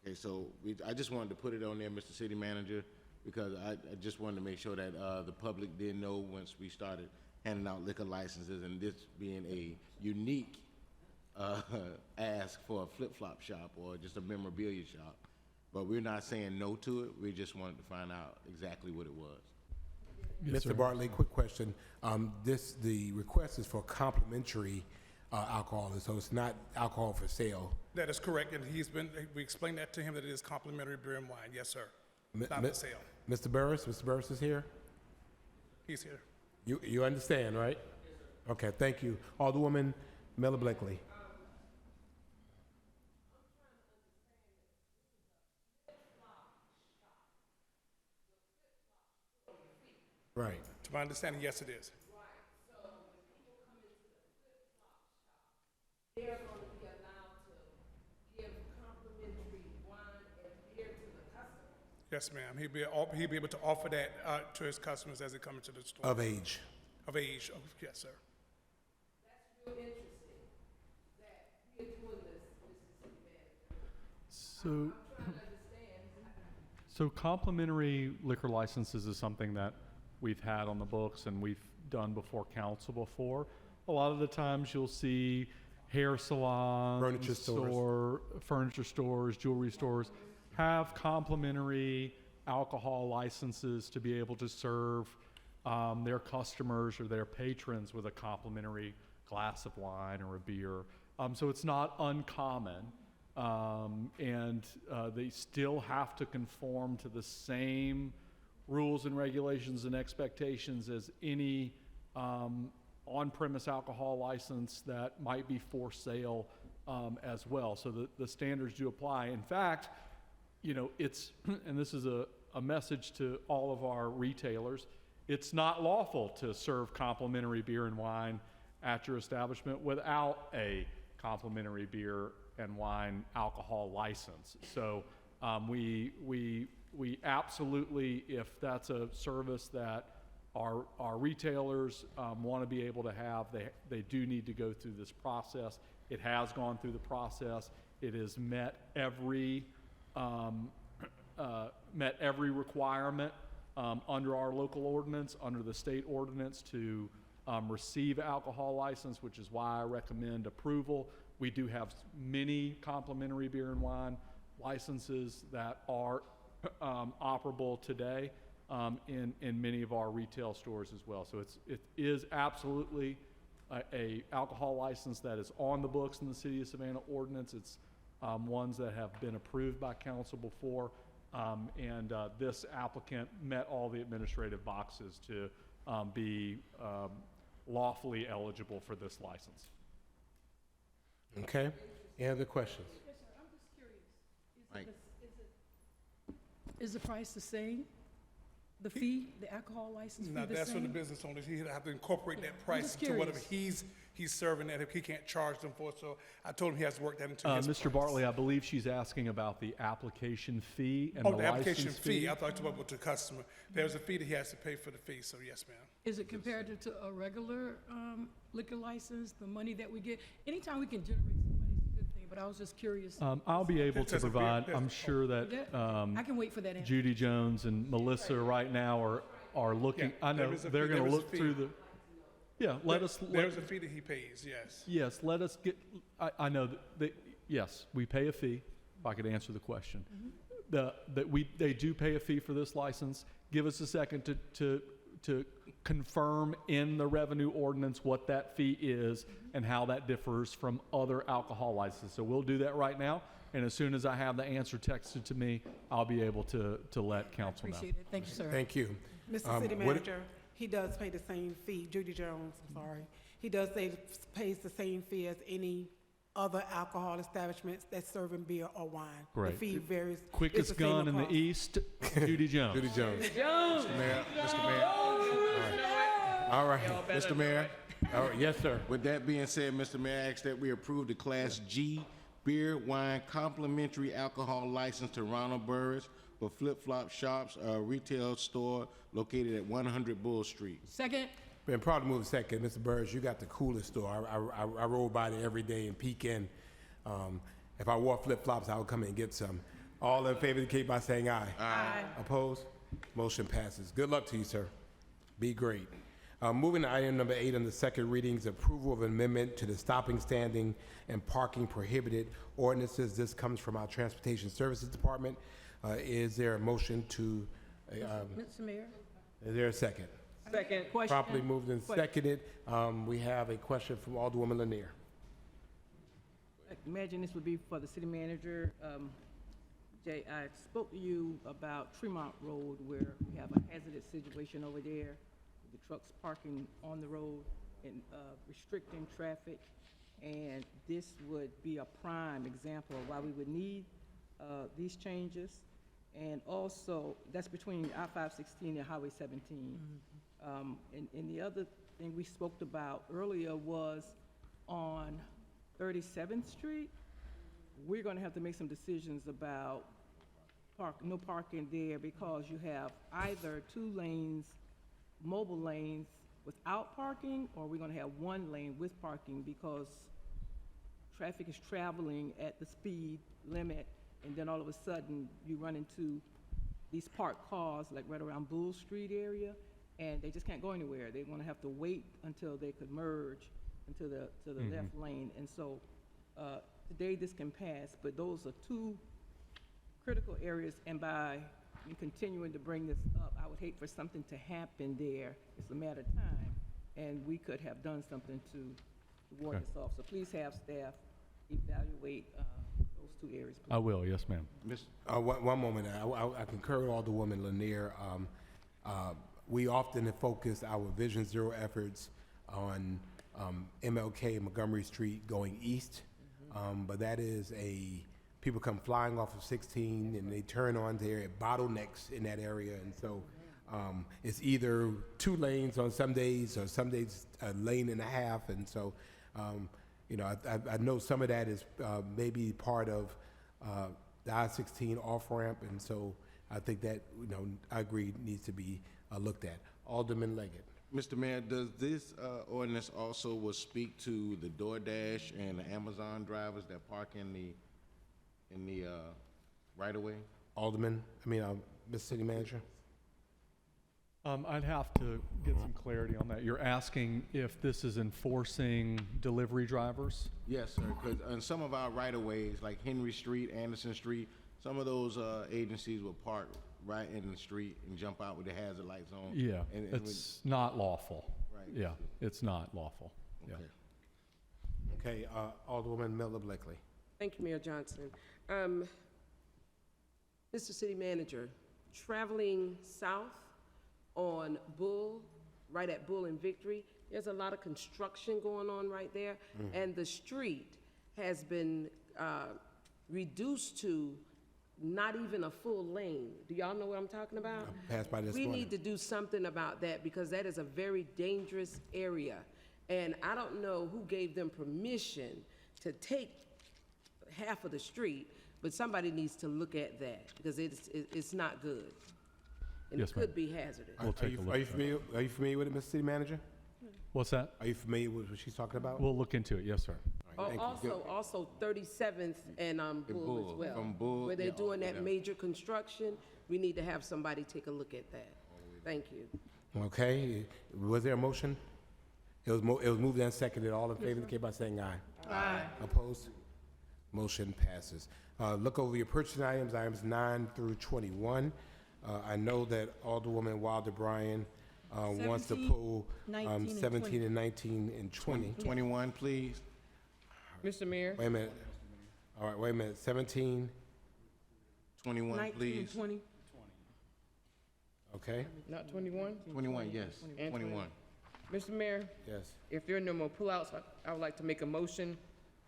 Okay, so I just wanted to put it on there, Mr. City Manager, because I just wanted to make sure that the public did know once we started handing out liquor licenses, and this being a unique ask for a flip-flop shop or just a memorabilia shop. But we're not saying no to it. We just wanted to find out exactly what it was. Mr. Bartley, quick question. The request is for complimentary alcohol, so it's not alcohol for sale. That is correct, and we explained that to him that it is complimentary beer and wine. Yes, sir. It's not for sale. Mr. Burris is here? He's here. You understand, right? Yes, sir. Okay, thank you. Alderwoman Miller Blakely. Right. To my understanding, yes, it is. They're going to be allowed to give complimentary wine and beer to the customers. Yes, ma'am. He'll be able to offer that to his customers as they come into the store. Of age. Of age, yes, sir. That's real interesting that we're doing this, Mr. City Manager. So, I'm trying to understand. so complimentary liquor licenses is something that we've had on the books and we've done before council before. A lot of the times you'll see hair salons, furniture stores, jewelry stores have complimentary alcohol licenses to be able to serve their customers or their patrons with a complimentary glass of wine or a beer. So it's not uncommon, and they still have to conform to the same rules and regulations and expectations as any on-premise alcohol license that might be for sale as well. So the standards do apply. In fact, it's, and this is a message to all of our retailers, it's not lawful to serve complimentary beer and wine at your establishment without a complimentary beer and wine alcohol license. So we absolutely, if that's a service that our retailers want to be able to have, they do need to go through this process. It has gone through the process. It has met every requirement under our local ordinance, under the state ordinance to receive alcohol license, which is why I recommend approval. We do have many complimentary beer and wine licenses that are operable today in many of our retail stores as well. So it is absolutely a alcohol license that is on the books in the City of Savannah ordinance. It's ones that have been approved by council before, and this applicant met all the administrative boxes to be lawfully eligible for this license. Okay. Any other questions? Yes, sir. I'm just curious. Is the price the same? The fee, the alcohol license fee Now, the that's same? for the business owners. He have to incorporate that price just to whatever curious. he's serving that if he can't charge them for it. So I told him he has to work that into his Mr. price. Bartley, I believe she's asking about the application fee and Oh, the the application license fee. I thought you talked about the customer. There's a fee that he has to pay for the fee, so yes, ma'am. Is it comparative to a regular liquor license, the money that we get? Anytime we can generate some money is a good thing, but I was just curious. I'll be able to There's a beer- provide, there's- I'm sure that I can wait for that answer. Judy Jones and Melissa right now are looking, Yeah, I know, there is a they're fee- going to there is a look fee. through the, yeah, let us, There's a fee that he pays, yes. yes, let us get, I know that, yes, we pay a fee, if I could answer the question. They do pay a fee for this license. Give us a second to confirm in the revenue ordinance what that fee is and how that differs from other alcohol licenses. So we'll do that right now, and as soon as I have the answer texted to me, I'll be able to let council know. Appreciate it. Thank you, sir. Thank you. Mr. City what- Manager, he does pay the same fee, Judy Jones, I'm sorry. He does pays the same fee as any other alcohol establishments that's serving beer or wine. Right. The fee varies. It's Quickest the same gun in the across. East, Judy Jones. Judy Jones. Mr. Mayor, All right. Mr. Mayor, All right. Yes, sir. with that being said, Mr. Mayor, I ask that we approve the Class G beer, wine, complimentary alcohol license to Ronald Burris for Flip Flop Shops, a retail store located at 100 Bull Street. Second. Been proud to move second. Mr. Burris, you got the coolest store. I roll by there every day and peek in. If I wore flip-flops, I would come in and get some. All in favor indicate by saying aye. Aye. Opposed? Motion passes. Good luck to you, sir. Be great. Moving to item number 8 on the second readings, approval of amendment to the stopping, standing, and parking prohibited ordinances. This comes from our Transportation Services Department. Is there a motion to, Mr. Mayor. is there a second? Second. Question. Properly moved and seconded. We have a question from Alderwoman Lanier. Imagine this would be for the city manager. Jay, I spoke to you about Tremont Road where we have a hazardous situation over there. The trucks parking on the road and restricting traffic. And this would be a prime example of why we would need these changes. And also, that's between I-516 and Highway 17. And the other thing we spoke about earlier was on 37th Street. We're gonna have to make some decisions about no parking there because you have either 2 lanes, mobile lanes without parking, or we're gonna have 1 lane with parking because traffic is traveling at the speed limit, and then all of a sudden you run into these parked cars like right around Bull Street area, and they just can't go anywhere. They're gonna have to wait until they could merge into the left lane. And so today this can pass, but those are 2 critical areas, and by continuing to bring this up, I would hate for something to happen there. It's a matter of time, and we could have done something to ward this off. So please have staff evaluate those 2 areas, please. I will, yes, ma'am. One moment. I concur with Alderwoman Lanier. We often have focused our Vision Zero efforts on MLK, Montgomery Street going east, but that is people come flying off of 16 and they turn on there at bottlenecks in that area, and so it's either 2 lanes on some days or some days a lane and a half, and so I know some of that is maybe part of the I-16 off-ramp, and so I think that, I agree, needs to be looked at. Alderman Leggett. Mr. Mayor, does this ordinance also will speak to the DoorDash and the Amazon drivers that park in the right-of-way? Mr. City Manager? I'd have to get some clarity on that. You're asking if this is enforcing delivery drivers? Yes, sir, because on some of our right-of-ways, like Henry Street, Anderson Street, some of those agencies will park right in the street and jump out with the hazard lights on. Yeah, it's not lawful. Right. Yeah, it's not lawful. Yeah. Okay, Alderwoman Miller Blakely. Thank you, Mayor Johnson. Mr. City Manager, traveling south on Bull, right at Bull and Victory, there's a lot of construction going on right there, and the street has been reduced to not even a full lane. Do y'all know what I'm talking about? Passed by this We morning. need to do something about that because that is a very dangerous area. And I don't know who gave them permission to take half of the street, but somebody needs to look at that because it's not good. And Yes, it ma'am. could be hazardous. We'll take a look. Are you familiar with it, Mr. City Manager? What's that? Are you familiar with what she's talking about? We'll look into it, yes, sir. All right, thank you. Also 37th and Bull as well. From Bull, Where they're yeah, doing that yeah. major construction, we need to have somebody take a look at that. Thank you. Okay, was there a motion? It was moved and seconded. All in favor indicate by saying aye. Aye. Opposed? Motion passes. Look over your purchasing items 9 through 21. I know that Alderwoman Wilder Bryan wants to 17, pull 19, and 17 20. and 19 and 20. 21, please. Mr. Mayor? Wait a minute. All right, wait a minute. 17, 21, 19 and please. 20? okay? Not 21? 21, yes. And 21. Mr. Mayor, Yes. if there are no more pullouts, I would like to make a motion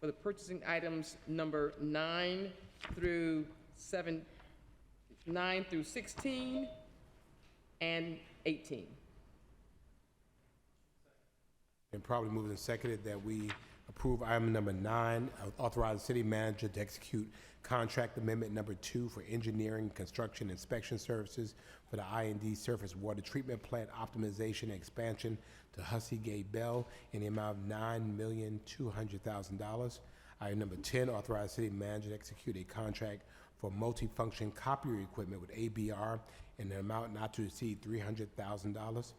for the purchasing items number 9 through 16 and 18. And probably moved and seconded that we approve item number 9, authorize the city manager to execute contract amendment number 2 for engineering, construction, inspection services for the I&D surface water treatment plant optimization and expansion to Hussey Gay Bell in the amount of $9,200,000. Item number 10, authorize city manager to execute a contract for multifunction copier equipment with ABR in an amount not to exceed $300,000.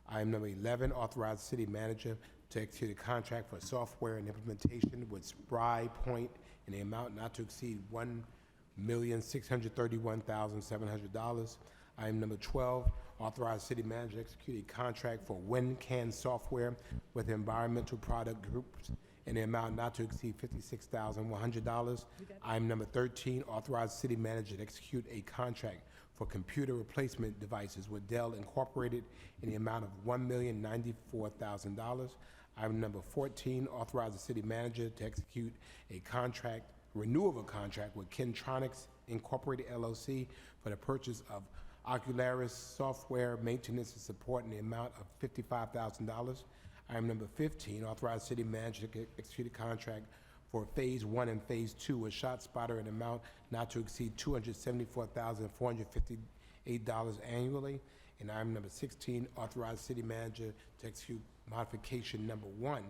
Item number 11, authorize city manager to execute a contract for software and implementation with Spry Point in the amount not to exceed $1,631,700. Item number 12, authorize city manager to execute a contract for WinCan software with environmental product groups in the amount not to exceed $56,100. Item number 13, authorize city manager to execute a contract for computer replacement devices with Dell Incorporated in the amount of $1,094,000. Item number 14, authorize the city manager to execute a contract, renewal of a contract with Kentronics Incorporated LLC for the purchase of Ocularis software maintenance and support in the amount of $55,000. Item number 15, authorize city manager to execute a contract for Phase 1 and Phase 2 with ShotSpotter in an amount not to exceed $274,458 annually. And item number 16, authorize city manager to execute modification number 1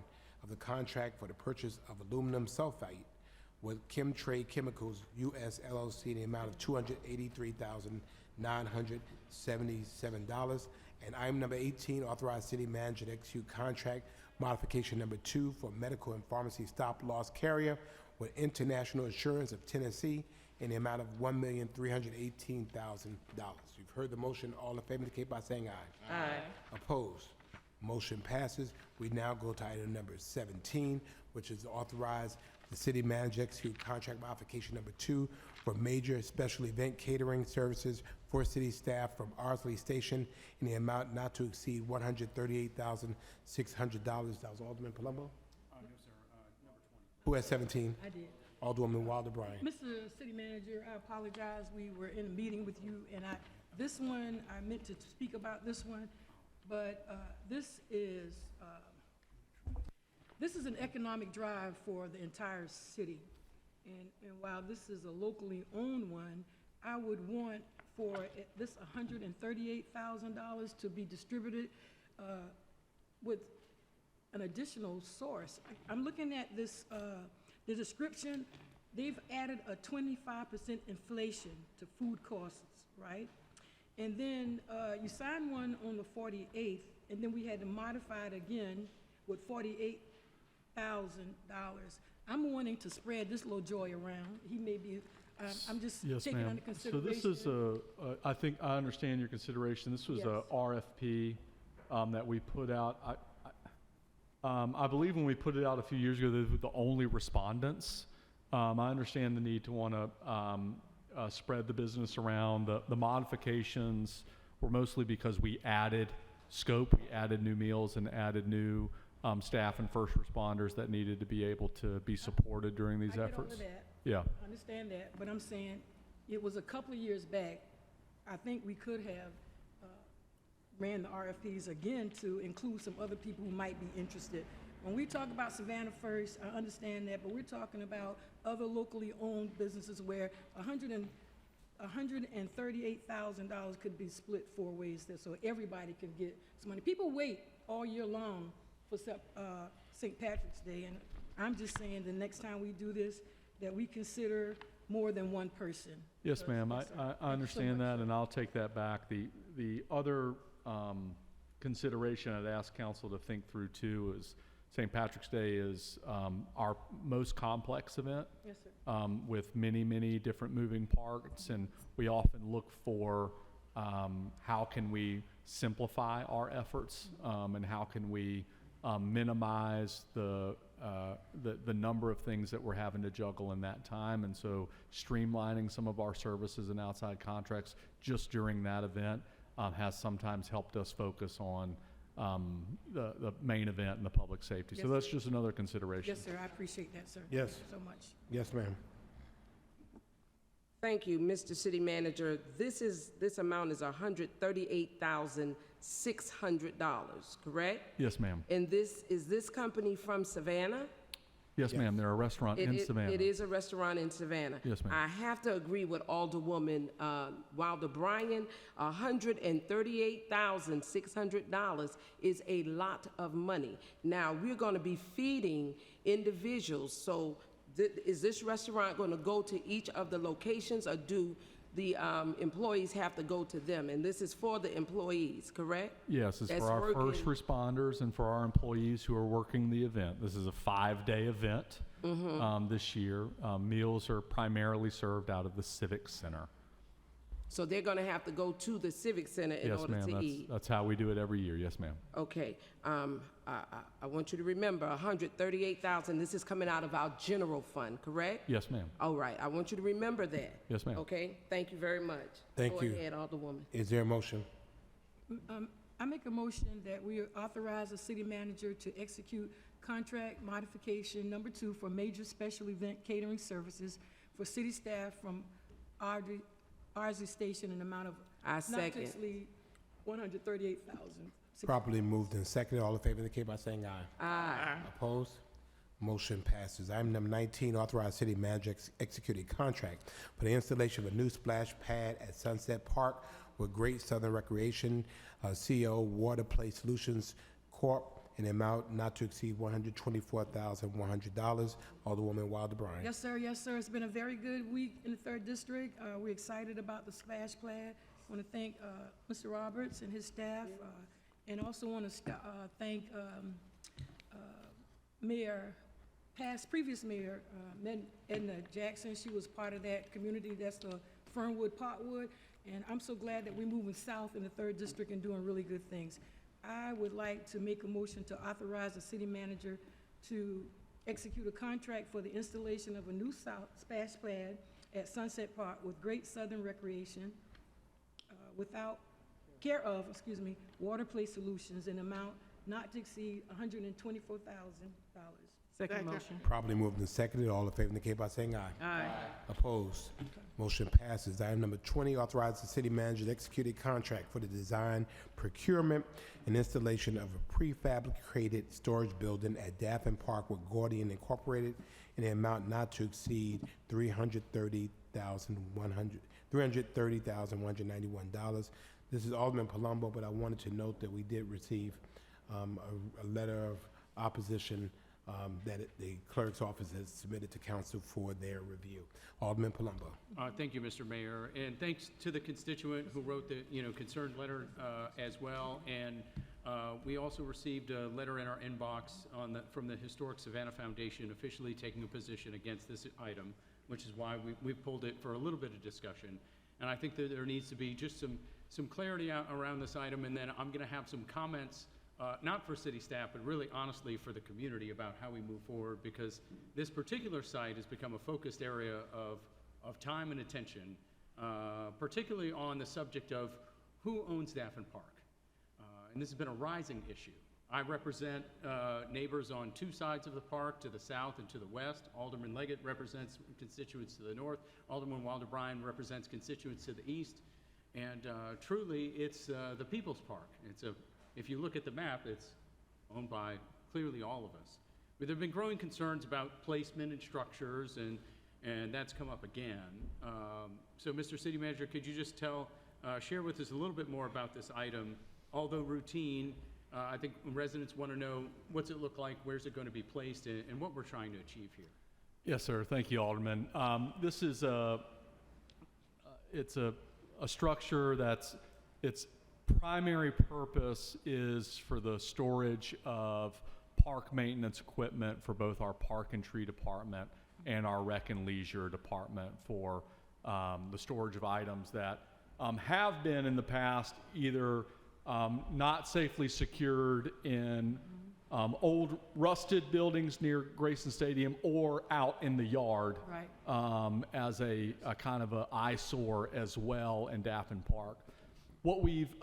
of the contract for the purchase of aluminum sulfate with Chemtrade Chemicals US LLC in the amount of $283,977. And item number 18, authorize city manager to execute contract modification number 2 for medical and pharmacy stop-loss carrier with International Insurance of Tennessee in the amount of $1,318,000. You've heard the motion. All in favor indicate by saying aye. Aye. Opposed? Motion passes. We now go to item number 17, which is authorize the city manager execute contract modification number 2 for major special event catering services for city staff from Ardsley Station in the amount not to exceed $138,600. That was Alderman Palumbo? No, sir. Number 20. Who has 17? I did. Alderwoman Wilder Bryan. Mr. City Manager, I apologize. We were in a meeting with you, and this one, I meant to speak about this one, but this is an economic drive for the entire city. And while this is a locally owned one, I would want for this $138,000 to be distributed with an additional source. I'm looking at this, the description. They've added a 25% inflation to food costs, right? And then you signed one on the 48th, and then we had to modify it again with $48,000. I'm wanting to spread this little joy around. He may be, I'm just Yes, taking ma'am. under So consideration. this is I think I understand your consideration. This was a Yes. RFP that we put out. I believe when we put it out a few years ago, they were the only respondents. I understand the need to want to spread the business around. The modifications were mostly because we added scope, we added new meals, and added new staff and first responders that needed to be able to be supported during these I efforts. get all of that. Yeah. I understand that, but I'm saying it was a couple of years back. I think we could have ran the RFPs again to include some other people who might be interested. When we talk about Savannah First, I understand that, but we're talking about other locally owned businesses where $138,000 could be split 4 ways there, so everybody can get some money. People wait all year long for St. Patrick's Day, and I'm just saying the next time we do this, that we consider more than one person. Yes, ma'am. Yes, sir. Thank you so I understand much, that, sir. and I'll take that back. The other consideration I'd ask council to think through too is St. Patrick's Day is our most complex event. Yes, sir. With many, many different moving parts, and we often look for how can we simplify our efforts, and how can we minimize the number of things that we're having to juggle in that time. And so streamlining some of our services and outside contracts just during that event has sometimes helped us focus on the main event and the public safety. Yes, So that's sir. just another consideration. Yes, sir, I appreciate that, sir. Yes. Thank you so much. Yes, ma'am. Thank you, Mr. City Manager. This amount is $138,600, correct? Yes, ma'am. And is this company from Savannah? Yes, ma'am. They're a restaurant in Savannah. It is a restaurant in Savannah. Yes, ma'am. I have to agree with Alderwoman Wilder Bryan. $138,600 is a lot of money. Now, we're going to be feeding individuals, so is this restaurant going to go to each of the locations, or do the employees have to go to them? And this is for the employees, correct? Yes, it's That's for our working. first responders and for our employees who are working the event. This is a 5-day event this year. Meals are primarily served out of the Civic Center. So they're going to have to go to the Civic Center in Yes, order ma'am. to eat. That's how we do it every year. Yes, ma'am. Okay, I want you to remember, $138,000, this is coming out of our general fund, correct? Yes, ma'am. All right, I want you to remember that. Yes, ma'am. Okay, thank you very much. Thank you. Go ahead, Alderwoman. Is there a motion? I make a motion that we authorize the city manager to execute contract modification number 2 for major special event catering services for city staff from Ardsley Station in an amount of I not to second. exceed $138,000. Properly moved and seconded. All in favor indicate by saying aye. Aye. Opposed? Motion passes. Item number 19, authorize city manager execute a contract for the installation of a new splash pad at Sunset Park with Great Southern Recreation, CO Water Play Solutions Corp., in an amount not to exceed $124,100. Alderwoman Wilder Bryan. Yes, sir. Yes, sir. It's been a very good week in the 3rd District. We're excited about the splash pad. I want to thank Mr. Roberts and his staff, and also want to thank previous mayor, Edna Jackson. She was part of that community. That's the Fernwood, Potwood. And I'm so glad that we're moving south in the 3rd District and doing really good things. I would like to make a motion to authorize the city manager to execute a contract for the installation of a new splash pad at Sunset Park with Great Southern Recreation Water Play Solutions in amount not to exceed $124,000. Second motion. Properly moved and seconded. All in favor indicate by saying aye. Aye. Opposed? Motion passes. Item number 20, authorize the city manager to execute a contract for the design, procurement, and installation of a prefabricated storage building at Daffin Park with Gordian Incorporated in an amount not to exceed $330,191. This is Alderman Palumbo, but I wanted to note that we did receive a letter of opposition that the clerk's office has submitted to council for their review. Alderman Palumbo. Thank you, Mr. Mayor, and thanks to the constituent who wrote the concerned letter as well. And we also received a letter in our inbox from the Historic Savannah Foundation officially taking a position against this item, which is why we pulled it for a little bit of discussion. And I think that there needs to be just some clarity around this item, and then I'm going to have some comments. Not for city staff, but really honestly for the community about how we move forward, because this particular site has become a focused area of time and attention, particularly on the subject of who owns Daffin Park. And this has been a rising issue. I represent neighbors on 2 sides of the park, to the south and to the west. Alderman Leggett represents constituents to the north. Alderman Wilder Bryan represents constituents to the east. And truly, it's the People's Park. If you look at the map, it's owned by clearly all of us. But there have been growing concerns about placement and structures, and that's come up again. So, Mr. City Manager, could you just share with us a little bit more about this item? Although routine, I think residents want to know what's it look like, where's it going to be placed, and what we're trying to achieve here. Yes, sir. Thank you, Alderman. This is it's a structure its primary purpose is for the storage of park maintenance equipment for both our Park and Tree Department and our Rec and Leisure Department for the storage of items that have been in the past either not safely secured in old rusted buildings near Grayson Stadium or out in the yard as a kind of an eyesore as well in Daffin Park. what we've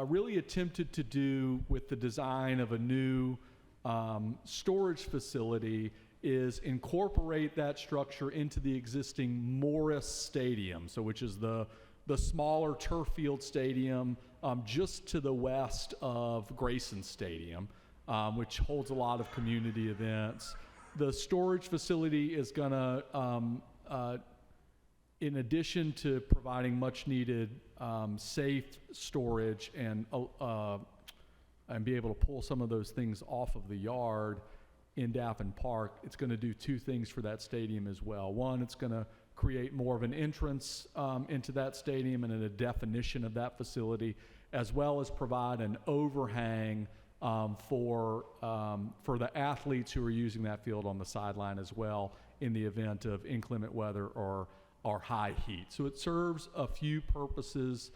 really attempted to do with the design of a new storage facility is incorporate that structure into the existing Morris Stadium, so which is the smaller turf field stadium just to the west of Grayson Stadium, which holds a lot of community events. The storage facility is going to, in addition to providing much needed safe storage and be able to pull some of those things off of the yard in Daffin Park, it's going to do two things for that stadium as well. One, it's going to create more of an entrance into that stadium and a definition of that facility, as well as provide an overhang for the athletes who are using that field on the sideline as well in the event of inclement weather or high heat. So it serves a few purposes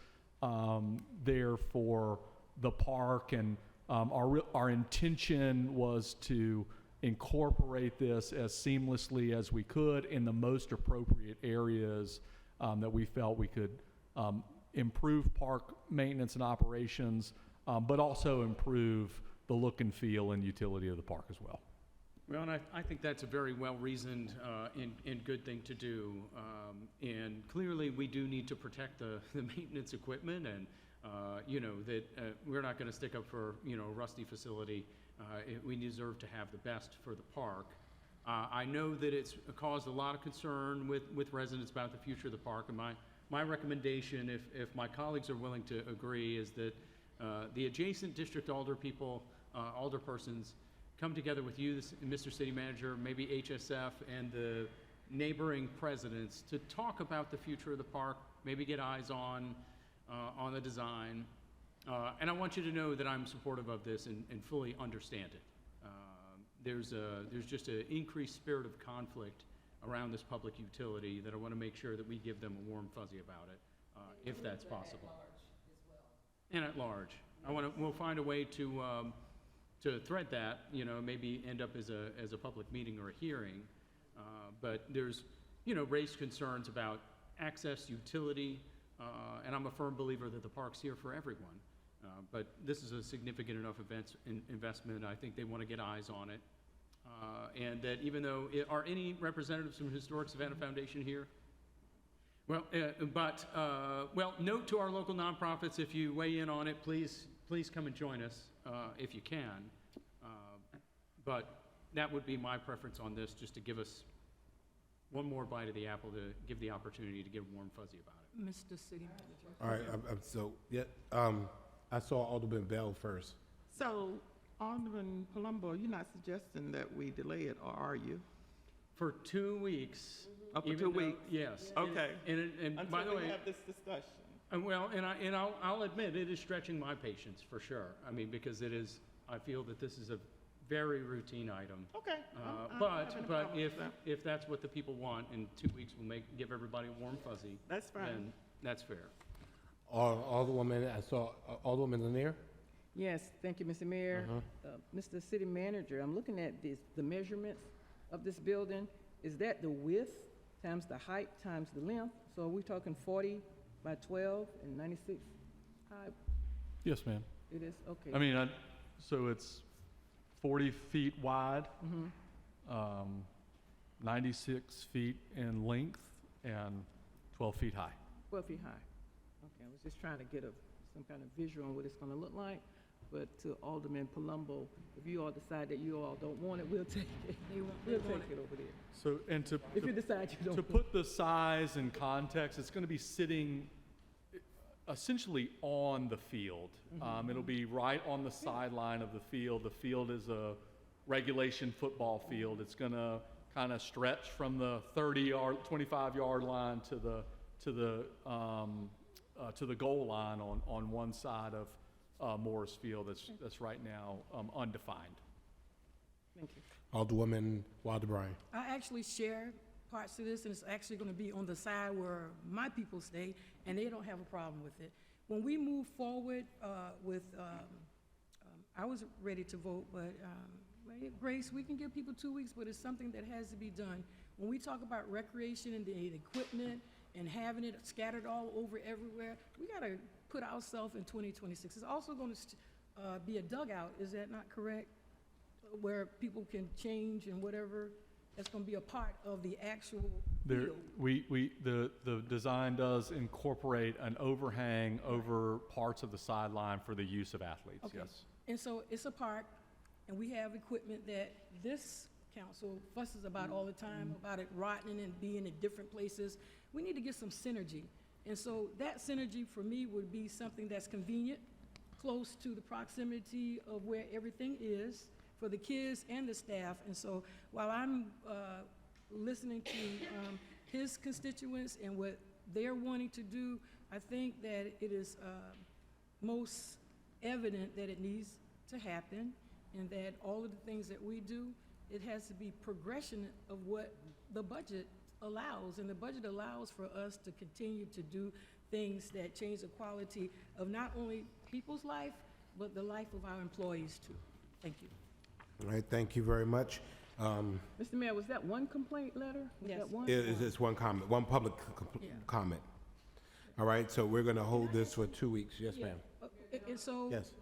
there for the park, and our intention was to incorporate this as seamlessly as we could in the most appropriate areas that we felt we could improve park maintenance and operations, but also improve the look and feel and utility of the park as well. Well, and I think that's a very well-reasoned and good thing to do. And clearly, we do need to protect the maintenance equipment, and that we're not going to stick up for a rusty facility. We deserve to have the best for the park. I know that it's caused a lot of concern with residents about the future of the park, and my recommendation, if my colleagues are willing to agree, is that the adjacent district alderpersons come together with you, Mr. City Manager, maybe HSF, and the neighboring presidents to talk about the future of the park, maybe get eyes on the design. And I want you to know that I'm supportive of this and fully understand it. There's just an increased spirit of conflict around this public utility that I want to make sure that we give them a warm fuzzy about it, if that's possible. And at large. We'll find a way to thread that, maybe end up as a public meeting or a hearing. But there's, raised concerns about access, utility, and I'm a firm believer that the park's here for everyone. But this is a significant enough investment. I think they want to get eyes on it. And that even though, are any representatives from Historic Savannah Foundation here? Well, note to our local nonprofits, if you weigh in on it, please come and join us if you can. But that would be my preference on this, just to give us one more bite of the apple to give the opportunity to get a warm fuzzy about it. Mr. City Manager. All right, I saw Alderman Bell first. So, Alderman Palumbo, you're not suggesting that we delay it, or are you? For 2 weeks. For 2 weeks? Yes. Okay. And by the Until way, we have this discussion. I'll admit it is stretching my patience for sure. I mean, because I feel that this is a very routine item. Okay. But if that's what the people want, in 2 weeks we'll give everybody a warm fuzzy. That's fine. Then that's fair. Alderwoman, I saw Alderwoman Lanier. Yes, thank you, Mr. Mayor. Mr. City Manager, I'm looking at the measurements of this building. Is that the width times the height times the length? So are we talking 40 by 12 and 96 high? Yes, ma'am. It is? Okay. I mean, so it's 40 feet wide, 96 feet in length, and 12 feet high. 12 feet high. Okay, I was just trying to get some kind of visual on what it's going to look like. But to Alderman Palumbo, if you all decide that you all don't want it, we'll take it. We'll take it over there. So, and if you decide you don't to put the size in context, it's going to be sitting essentially on the field. It'll be right on the sideline of the field. The field is a regulation football field. It's going to kind of stretch from the 25-yard line to the goal line on one side of Morris Field. That's right now undefined. Thank you. Alderwoman Wilder Bryan. I actually share parts of this, and it's actually going to be on the side where my people stay, and they don't have a problem with it. When we move forward I was ready to vote, but Grace, we can give people 2 weeks, but it's something that has to be done. When we talk about recreation and the equipment and having it scattered all over everywhere, we got to put ourselves in 2026. It's also going to be a dugout, is that not correct? Where people can change and whatever, that's going to be a part of the actual There, field. the design does incorporate an overhang over parts of the sideline for the use of athletes, Okay. yes. And so it's a park, and we have equipment that this council fusses about all the time, about it rotting and being in different places. We need to get some synergy. And so that synergy for me would be something that's convenient, close to the proximity of where everything is for the kids and the staff. And so while I'm listening to his constituents and what they're wanting to do, I think that it is most evident that it needs to happen, and that all of the things that we do, it has to be progression of what the budget allows. And the budget allows for us to continue to do things that change the quality of not only people's life, but the life of our employees too. Thank you. All right, thank you very much. Mr. Mayor, was that one complaint letter? Was Yes. that one? It's one comment, one public comment. All right, so we're going to hold this for 2 weeks. Yes, Yeah. ma'am. And so. Yes.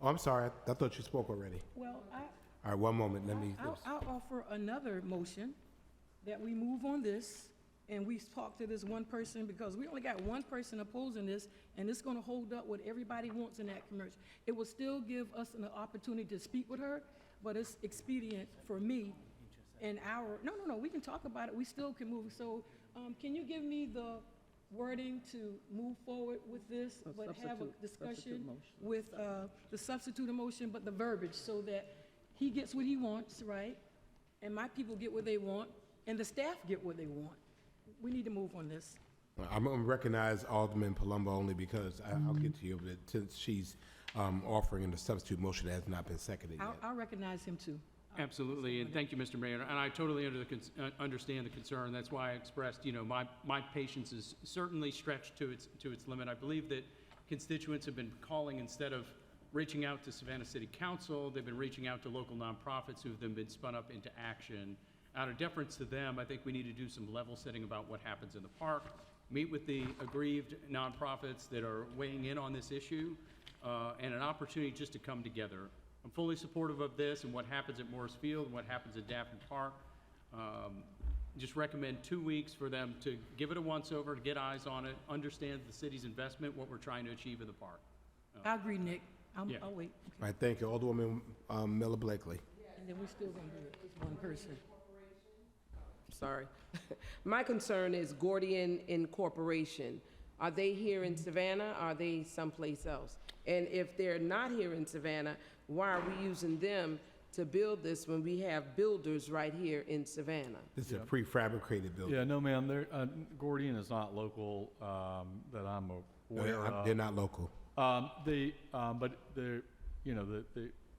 Oh, I'm sorry. I thought you spoke already. Well, All right, one moment. Let me. I'll offer another motion that we move on this, and we talk to this one person, because we only got one person opposing this, and it's gonna hold up what everybody wants in that commercial. It will still give us an opportunity to speak with her, but it's expedient for me and no, we can talk about it, we still can move. So, can you give me the wording to move forward with this, A but have a substitute discussion motion. with, the substitute motion, but the verbiage, so that he gets what he wants, right? And my people get what they want, and the staff get what they want. We need to move on this. I'm going to recognize Alderman Palumbo only because I'll get to you, but since she's offering and the substitute motion has not been seconded yet. I'll recognize him too. Absolutely, and thank you, Mr. Mayor. And I totally understand the concern. That's why I expressed, my patience is certainly stretched to its limit. I believe that constituents have been calling, instead of reaching out to Savannah City Council, they've been reaching out to local nonprofits who have then been spun up into action. Out of deference to them, I think we need to do some level setting about what happens in the park, meet with the aggrieved nonprofits that are weighing in on this issue, and an opportunity just to come together. I'm fully supportive of this and what happens at Morris Field and what happens at Daphne Park. Just recommend 2 weeks for them to give it a once-over, to get eyes on it, understand the city's investment, what we're trying to achieve in the park. I agree, Nick. I'll wait. All right, thank you. Alderwoman Miller Blakely. And then we're still gonna do it, it's one person. Sorry. My concern is Gordian Incorporation. Are they here in Savannah? Are they someplace else? And if they're not here in Savannah, why are we using them to build this when we have builders right here in Savannah? This is a prefabricated building. Yeah, no, ma'am, Gordian is not local, that I'm aware of. They're not local.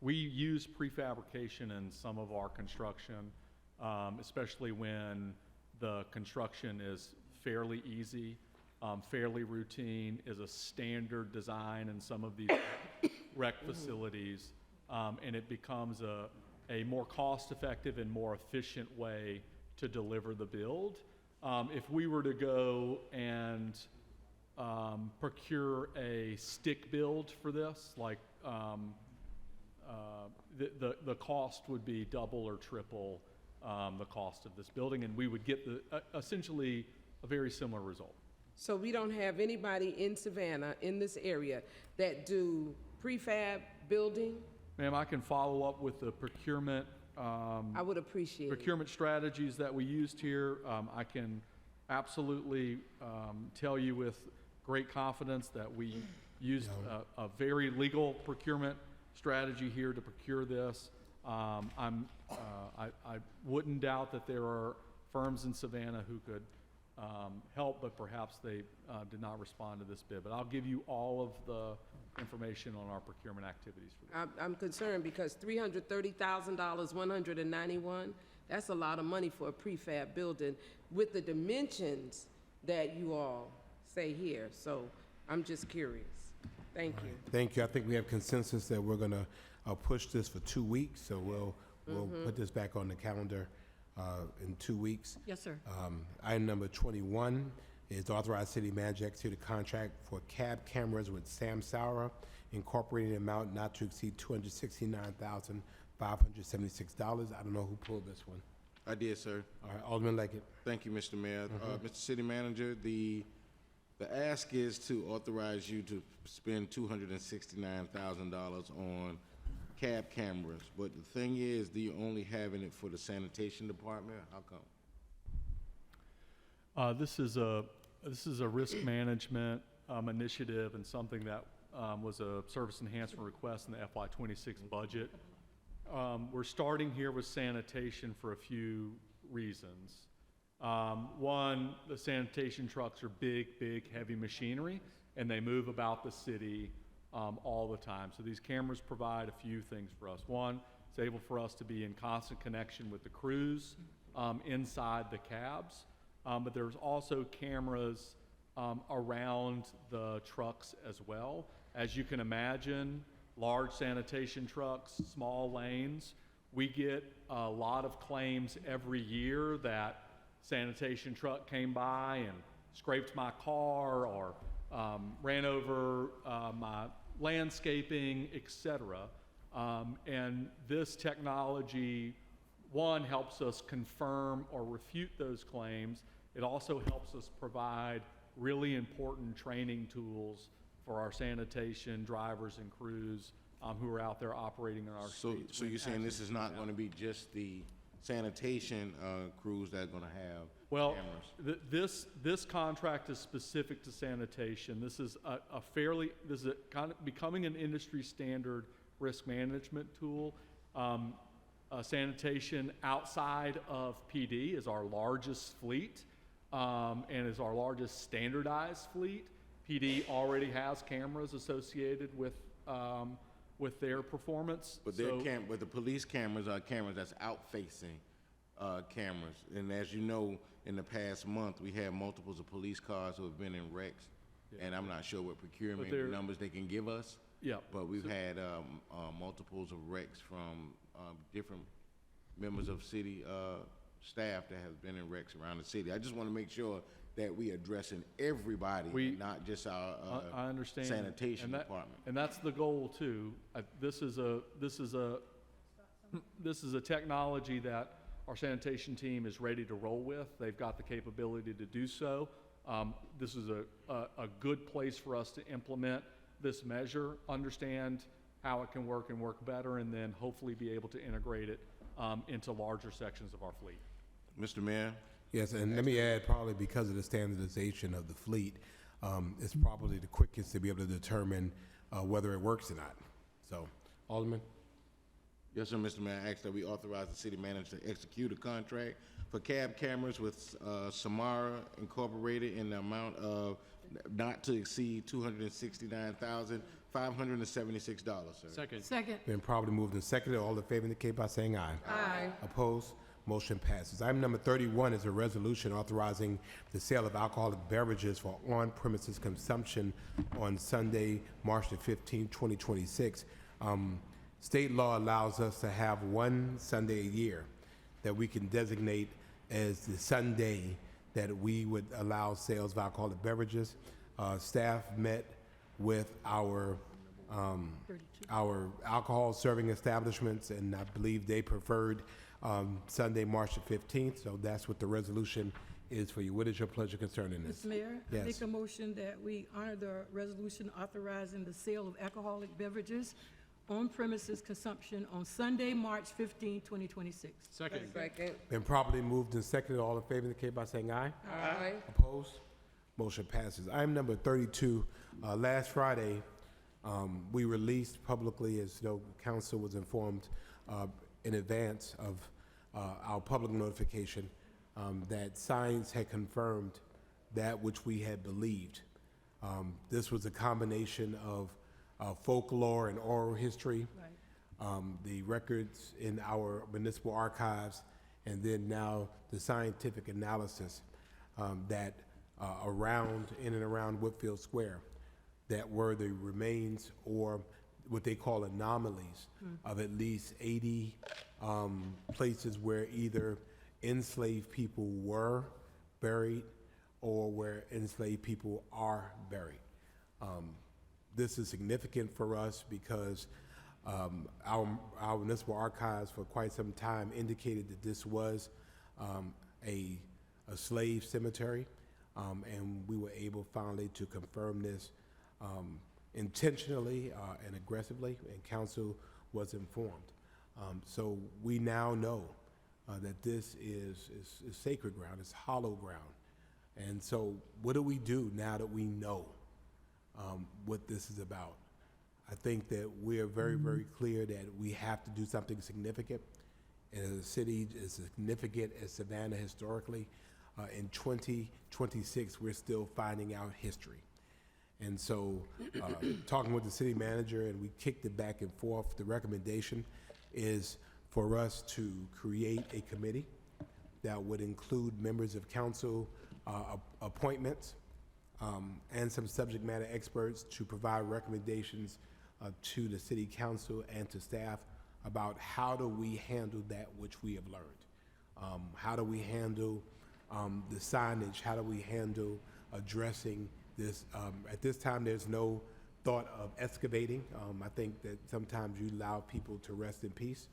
We use prefabrication in some of our construction, especially when the construction is fairly easy, fairly routine, is a standard design in some of these rec facilities, and it becomes a more cost-effective and more efficient way to deliver the build. If we were to go and procure a stick build for this, like the cost would be double or triple the cost of this building, and we would get essentially a very similar result. So we don't have anybody in Savannah, in this area, that do prefab building? Ma'am, I can follow up with the procurement. I would appreciate it. Procurement strategies that we used here. I can absolutely tell you with great confidence that we used a very legal procurement strategy here to procure this. I wouldn't doubt that there are firms in Savannah who could help, but perhaps they did not respond to this bid. But I'll give you all of the information on our procurement activities for this. I'm concerned because $330,000, 191, that's a lot of money for a prefab building with the dimensions that you all say here. So I'm just curious. Thank you. Thank you. I think we have consensus that we're going to push this for 2 weeks, so we'll put this back on the calendar in 2 weeks. Yes, sir. Item number 21, is authorize city manager to execute a contract for cab cameras with Sam Sauer Incorporated, amount not to exceed $269,576. I don't know who pulled this one. I did, sir. All right, Alderman Leggett. Thank you, Mr. Mayor. Mr. City Manager, the ask is to authorize you to spend $269,000 on cab cameras, but the thing is, you're only having it for the sanitation department. How come? This is a risk management initiative and something that was a service enhancement request in the FY26 budget. We're starting here with sanitation for a few reasons. One, the sanitation trucks are big, heavy machinery, and they move about the city all the time. So these cameras provide a few things for us. One, it's able for us to be in constant connection with the crews inside the cabs, but there's also cameras around the trucks as well. As you can imagine, large sanitation trucks, small lanes, we get a lot of claims every year that sanitation truck came by and scraped my car or ran over my landscaping, etc. And this technology, one, helps us confirm or refute those claims. It also helps us provide really important training tools for our sanitation drivers and crews who are out there operating in our streets. So you're saying this is not going to be just the sanitation crews that are going to have cameras? This contract is specific to sanitation. This is this is kind of becoming an industry standard risk management tool. Sanitation outside of PD is our largest fleet and is our largest standardized fleet. PD already has cameras associated with their performance. But but the police cameras are cameras that's out-facing cameras. And as you know, in the past month, we had multiples of police cars who have been in wrecks. And I'm not sure what procurement numbers they can give us. Yeah. But we've had multiples of wrecks from different members of city staff that have been in wrecks around the city. I just want to make sure that we addressing everybody, and not just our I understand. sanitation department. And that's the goal too. This is a technology that our sanitation team is ready to roll with. They've got the capability to do so. This is a good place for us to implement this measure, understand how it can work and work better, and then hopefully be able to integrate it into larger sections of our fleet. Mr. Mayor? Yes, and let me add, probably because of the standardization of the fleet, it's probably the quickest to be able to determine whether it works or not. So, Alderman? Yes, sir, Mr. Mayor. I ask that we authorize the city manager to execute a contract for cab cameras with Samara Incorporated in the amount of not to exceed $269,576, sir. Second. Been probably moved and seconded. All in favor indicate by saying aye. Aye. Opposed? Motion passes. Item number 31 is a resolution authorizing the sale of alcoholic beverages for on-premises consumption on Sunday, March the 15th, 2026. State law allows us to have one Sunday a year that we can designate as the Sunday that we would allow sales of alcoholic beverages. Staff met with our alcohol serving establishments, and I believe they preferred Sunday, March the 15th, so that's what the resolution is for you. What is your pleasure concerning this? Mr. Mayor, Yes. I make a motion that we honor the resolution authorizing the sale of alcoholic beverages on premises consumption on Sunday, March 15, 2026. Second. Been properly moved and seconded. All in favor indicate by saying aye. Aye. Opposed? Motion passes. Item number 32, last Friday, we released publicly, as though council was informed in advance of our public notification, that science had confirmed that which we had believed. This was a combination of folklore and oral history, the records in our municipal archives, and then now the scientific analysis that in and around Whitfield Square, that were the remains or what they call anomalies of at least 80 places where either enslaved people were buried or where enslaved people are buried. This is significant for us because our municipal archives for quite some time indicated that this was a slave cemetery, and we were able finally to confirm this intentionally and aggressively, and council was informed. So we now know that this is sacred ground, it's hollow ground. And so what do we do now that we know what this is about? I think that we're very, very clear that we have to do something significant. And a city as significant as Savannah historically, in 2026, we're still finding out history. And so talking with the city manager, and we kicked it back and forth, the recommendation is for us to create a committee that would include members of council, appointments, and some subject matter experts to provide recommendations to the city council and to staff about how do we handle that which we have learned. How do we handle the signage? How do we handle addressing this? At this time, there's no thought of excavating. I think that sometimes you allow people to rest in peace,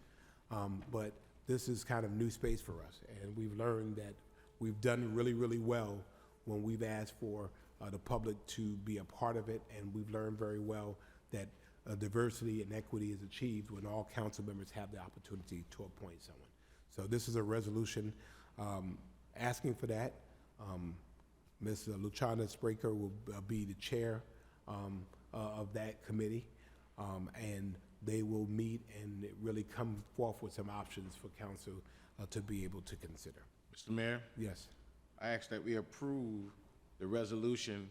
but this is kind of new space for us, and we've learned that we've done really, really well when we've asked for the public to be a part of it, and we've learned very well that diversity and equity is achieved when all council members have the opportunity to appoint someone. So this is a resolution asking for that. Ms. Luciana Spraker will be the chair of that committee, and they will meet and really come forth with some options for council to be able to consider. Mr. Mayor? Yes. I ask that we approve the resolution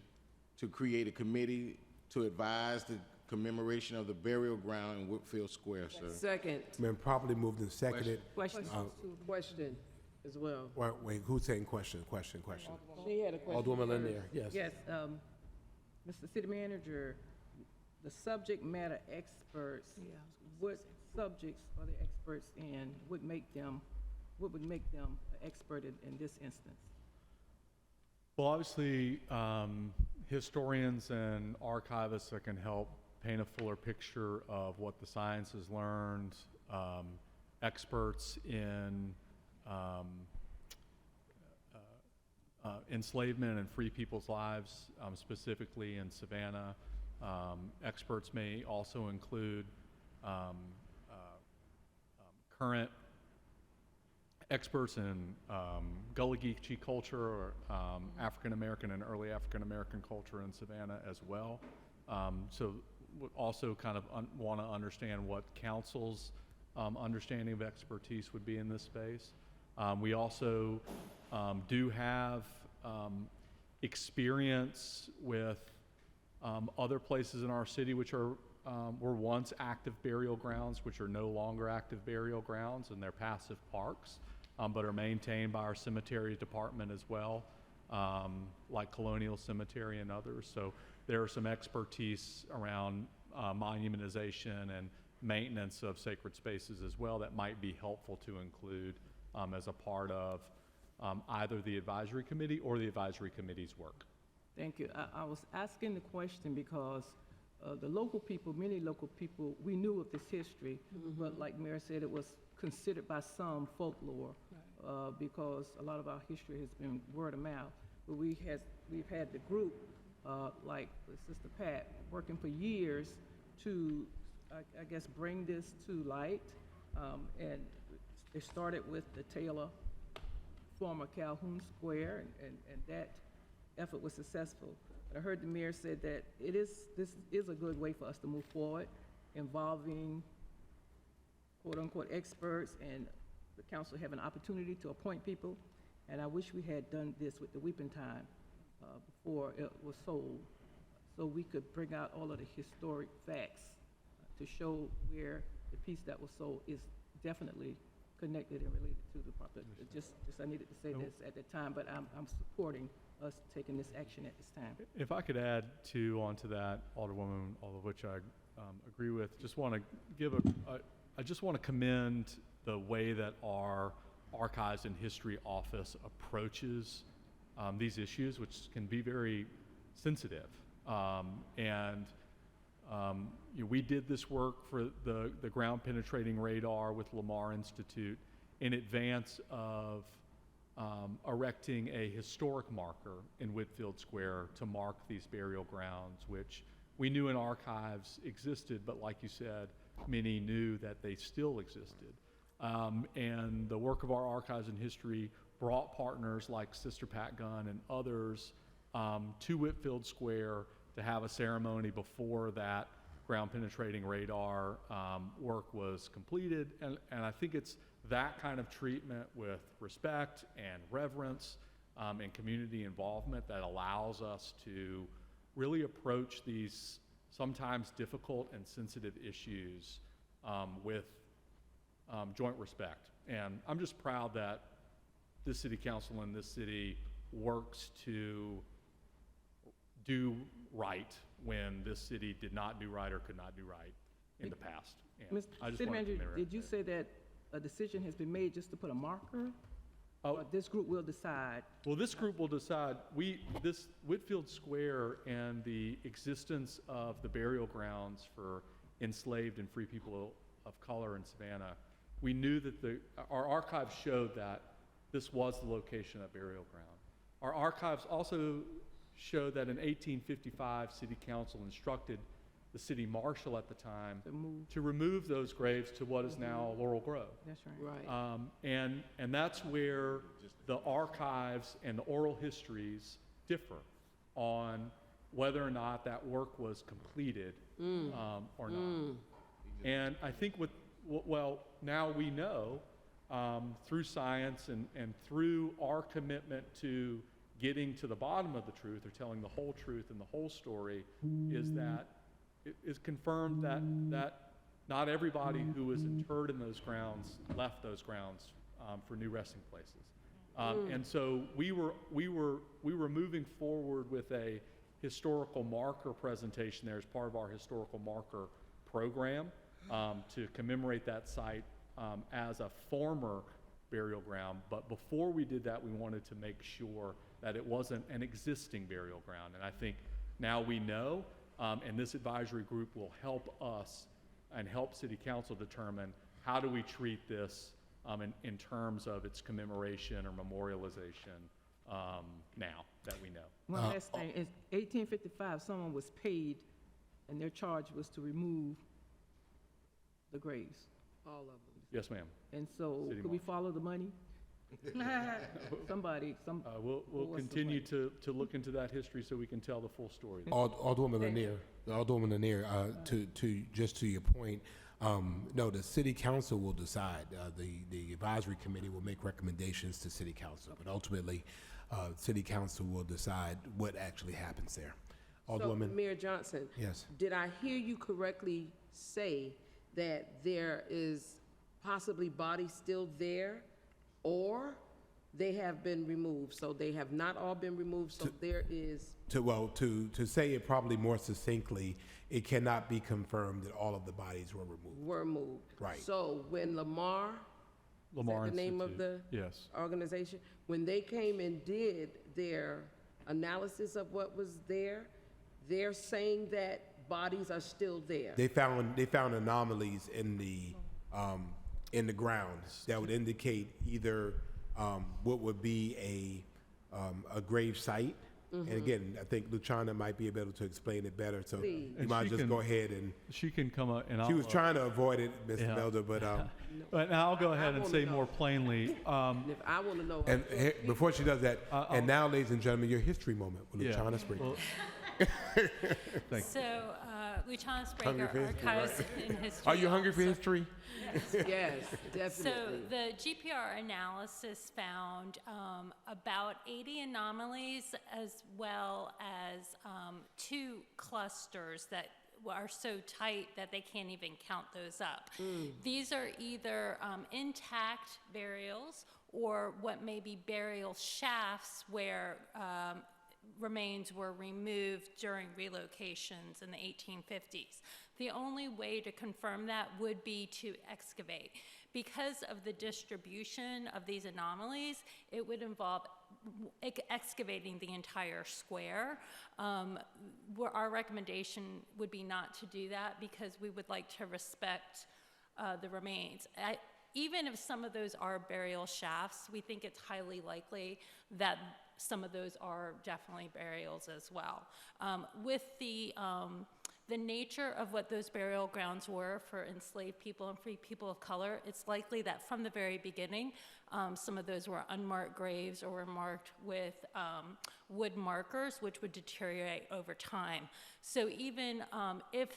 to create a committee to advise the commemoration of the burial ground in Whitfield Square, sir. Second. Been properly moved and seconded. Question as well. Wait, who's saying question? She had a question. Alderwoman Lanier, yes. Yes, Mr. City Manager, the subject matter experts, what subjects are the experts in? What would make them an expert in this instance? Well, obviously, historians and archivists that can help paint a fuller picture of what the science has learned, experts in enslavement and free people's lives, specifically in Savannah. Experts may also include current experts in Gullah Geechee culture or African American and early African American culture in Savannah as well. So would also kind of want to understand what council's understanding of expertise would be in this space. We also do have experience with other places in our city which are were once active burial grounds, which are no longer active burial grounds, and they're passive parks, but are maintained by our cemetery department as well, like Colonial Cemetery and others. So there are some expertise around monumentization and maintenance of sacred spaces as well that might be helpful to include as a part of either the advisory committee or the advisory committee's work. Thank you. I was asking the question because the local people, many local people, we knew of this history, but like Mayor said, it was considered by some folklore because a lot of our history has been word of mouth. But we've had the group, like Sister Pat, working for years to, I guess, bring this to light. And it started with the Taylor, former Calhoun Square, and that effort was successful. But I heard the mayor said that this is a good way for us to move forward, involving quote-unquote experts, and the council have an opportunity to appoint people. And I wish we had done this with the Weeping Time before it was sold, so we could bring out all of the historic facts to show where the piece that was sold is definitely connected and related to the property. Just I needed to say this at the time, but I'm supporting us taking this action at this time. If I could add onto that, Alderwoman, all of which I agree with, just want to give I just want to commend the way that our Archives and History Office approaches these issues, which can be very sensitive. We did this work for the ground penetrating radar with Lamar Institute in advance of erecting a historic marker in Whitfield Square to mark these burial grounds, which we knew in archives existed, but like you said, many knew that they still existed. And the work of our archives and history brought partners like Sister Pat Gunn and others to Whitfield Square to have a ceremony before that ground penetrating radar work was completed. And I think it's that kind of treatment with respect and reverence and community involvement that allows us to really approach these sometimes difficult and sensitive issues with joint respect. And I'm just proud that this city council and this city works to do right when this city did not do right or could not do right in the past. And I just City wanted to Manager, mirror did you that. say that a decision has been made just to put a marker? Oh. Or this group will decide? Well, this group will decide. This Whitfield Square and the existence of the burial grounds for enslaved and free people of color in Savannah, we knew that our archives showed that this was the location of burial ground. Our archives also showed that in 1855, City Council instructed the city marshal at the time to remove those graves to what is now Laurel Grove. That's right. And that's where the archives and the oral histories differ on whether or not that work was completed or not. And I think now we know through science and through our commitment to getting to the bottom of the truth or telling the whole truth and the whole story is that it is confirmed that not everybody who was interred in those grounds left those grounds for new resting places. And so we were moving forward with a historical marker presentation there as part of our historical marker program to commemorate that site as a former burial ground. But before we did that, we wanted to make sure that it wasn't an existing burial ground. And I think now we know, and this advisory group will help us and help City Council determine how do we treat this in terms of its commemoration or memorialization now that we know. One last thing, in 1855, someone was paid and their charge was to remove the graves. All of them. Yes, ma'am. And so, City could we follow the money? Somebody, We'll continue to look into that history so we can tell the full story. Alderwoman Lanier, to your point, no, the city council will decide. The advisory committee will make recommendations to city council, but ultimately, city council will decide what actually happens there. Alderwoman. So, Mayor Johnson. Yes. Did I hear you correctly say that there is possibly bodies still there, or they have been removed? So they have not all been removed, so there is... To say it probably more succinctly, it cannot be confirmed that all of the bodies were removed. Right. So when Lamar is that the name of the yes. organization? When they came and did their analysis of what was there, they're saying that bodies are still there. They found anomalies in the ground that would indicate either what would be a grave site. And again, I think Luciana might be able to explain it better. So Please. you might just go ahead and. She can come up and She was trying to avoid it, Ms. Yeah. Melder, but. But now I'll go ahead and say more plainly. If I want to know. And before she does that, and now, ladies and gentlemen, your history moment with Yeah. Luciana Springer. Well, thank you. So, Luciana Hungry Spraker, for history, Archives right? in History. Are you hungry for also. history? Yes, definitely. So the GPR analysis found about 80 anomalies as well as 2 clusters that are so tight that they can't even count those up. These are either intact burials or what may be burial shafts where remains were removed during relocations in the 1850s. The only way to confirm that would be to excavate, because of the distribution of these anomalies, it would involve excavating the entire square. Where our recommendation would be not to do that because we would like to respect the remains. Even if some of those are burial shafts, we think it's highly likely that some of those are definitely burials as well. With the nature of what those burial grounds were for enslaved people and free people of color, it's likely that from the very beginning, some of those were unmarked graves or were marked with wood markers, which would deteriorate over time. So even if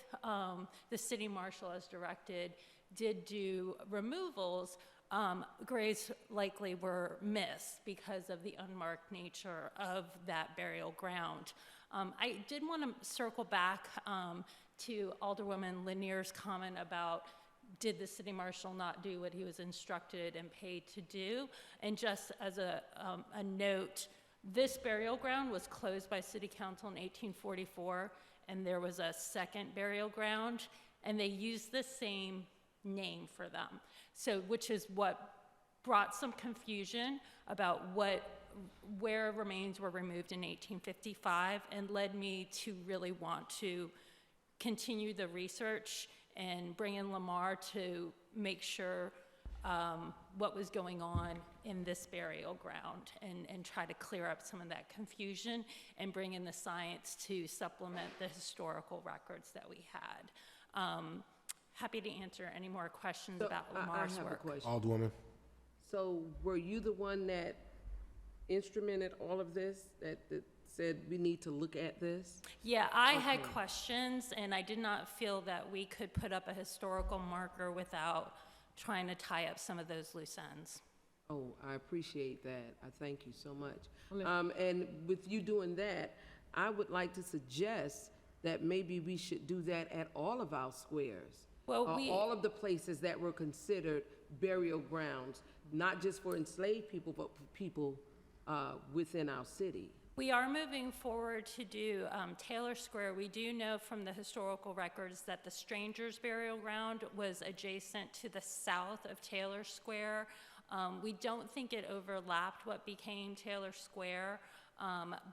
the city marshal, as directed, did do removals, graves likely were missed because of the unmarked nature of that burial ground. I did want to circle back to Alderwoman Lanier's comment about did the city marshal not do what he was instructed and paid to do? And just as a note, this burial ground was closed by city council in 1844, and there was a second burial ground, and they used the same name for them. So, which is what brought some confusion about where remains were removed in 1855 and led me to really want to continue the research and bring in Lamar to make sure what was going on in this burial ground and try to clear up some of that confusion and bring in the science to supplement the historical records that we had. Happy to answer any more questions about Lamar's I have work. a question. Alderwoman. So were you the one that instrumented all of this, that said we need to look at this? Yeah, I had questions, and I did not feel that we could put up a historical marker without trying to tie up some of those loose ends. Oh, I appreciate that. I thank you so much. And with you doing that, I would like to suggest that maybe we should do that at all of our squares. Well, all of the places that were considered burial grounds, not just for enslaved people, but for people within our city. We are moving forward to do Taylor Square. We do know from the historical records that the Strangers Burial Ground was adjacent to the south of Taylor Square. We don't think it overlapped what became Taylor Square,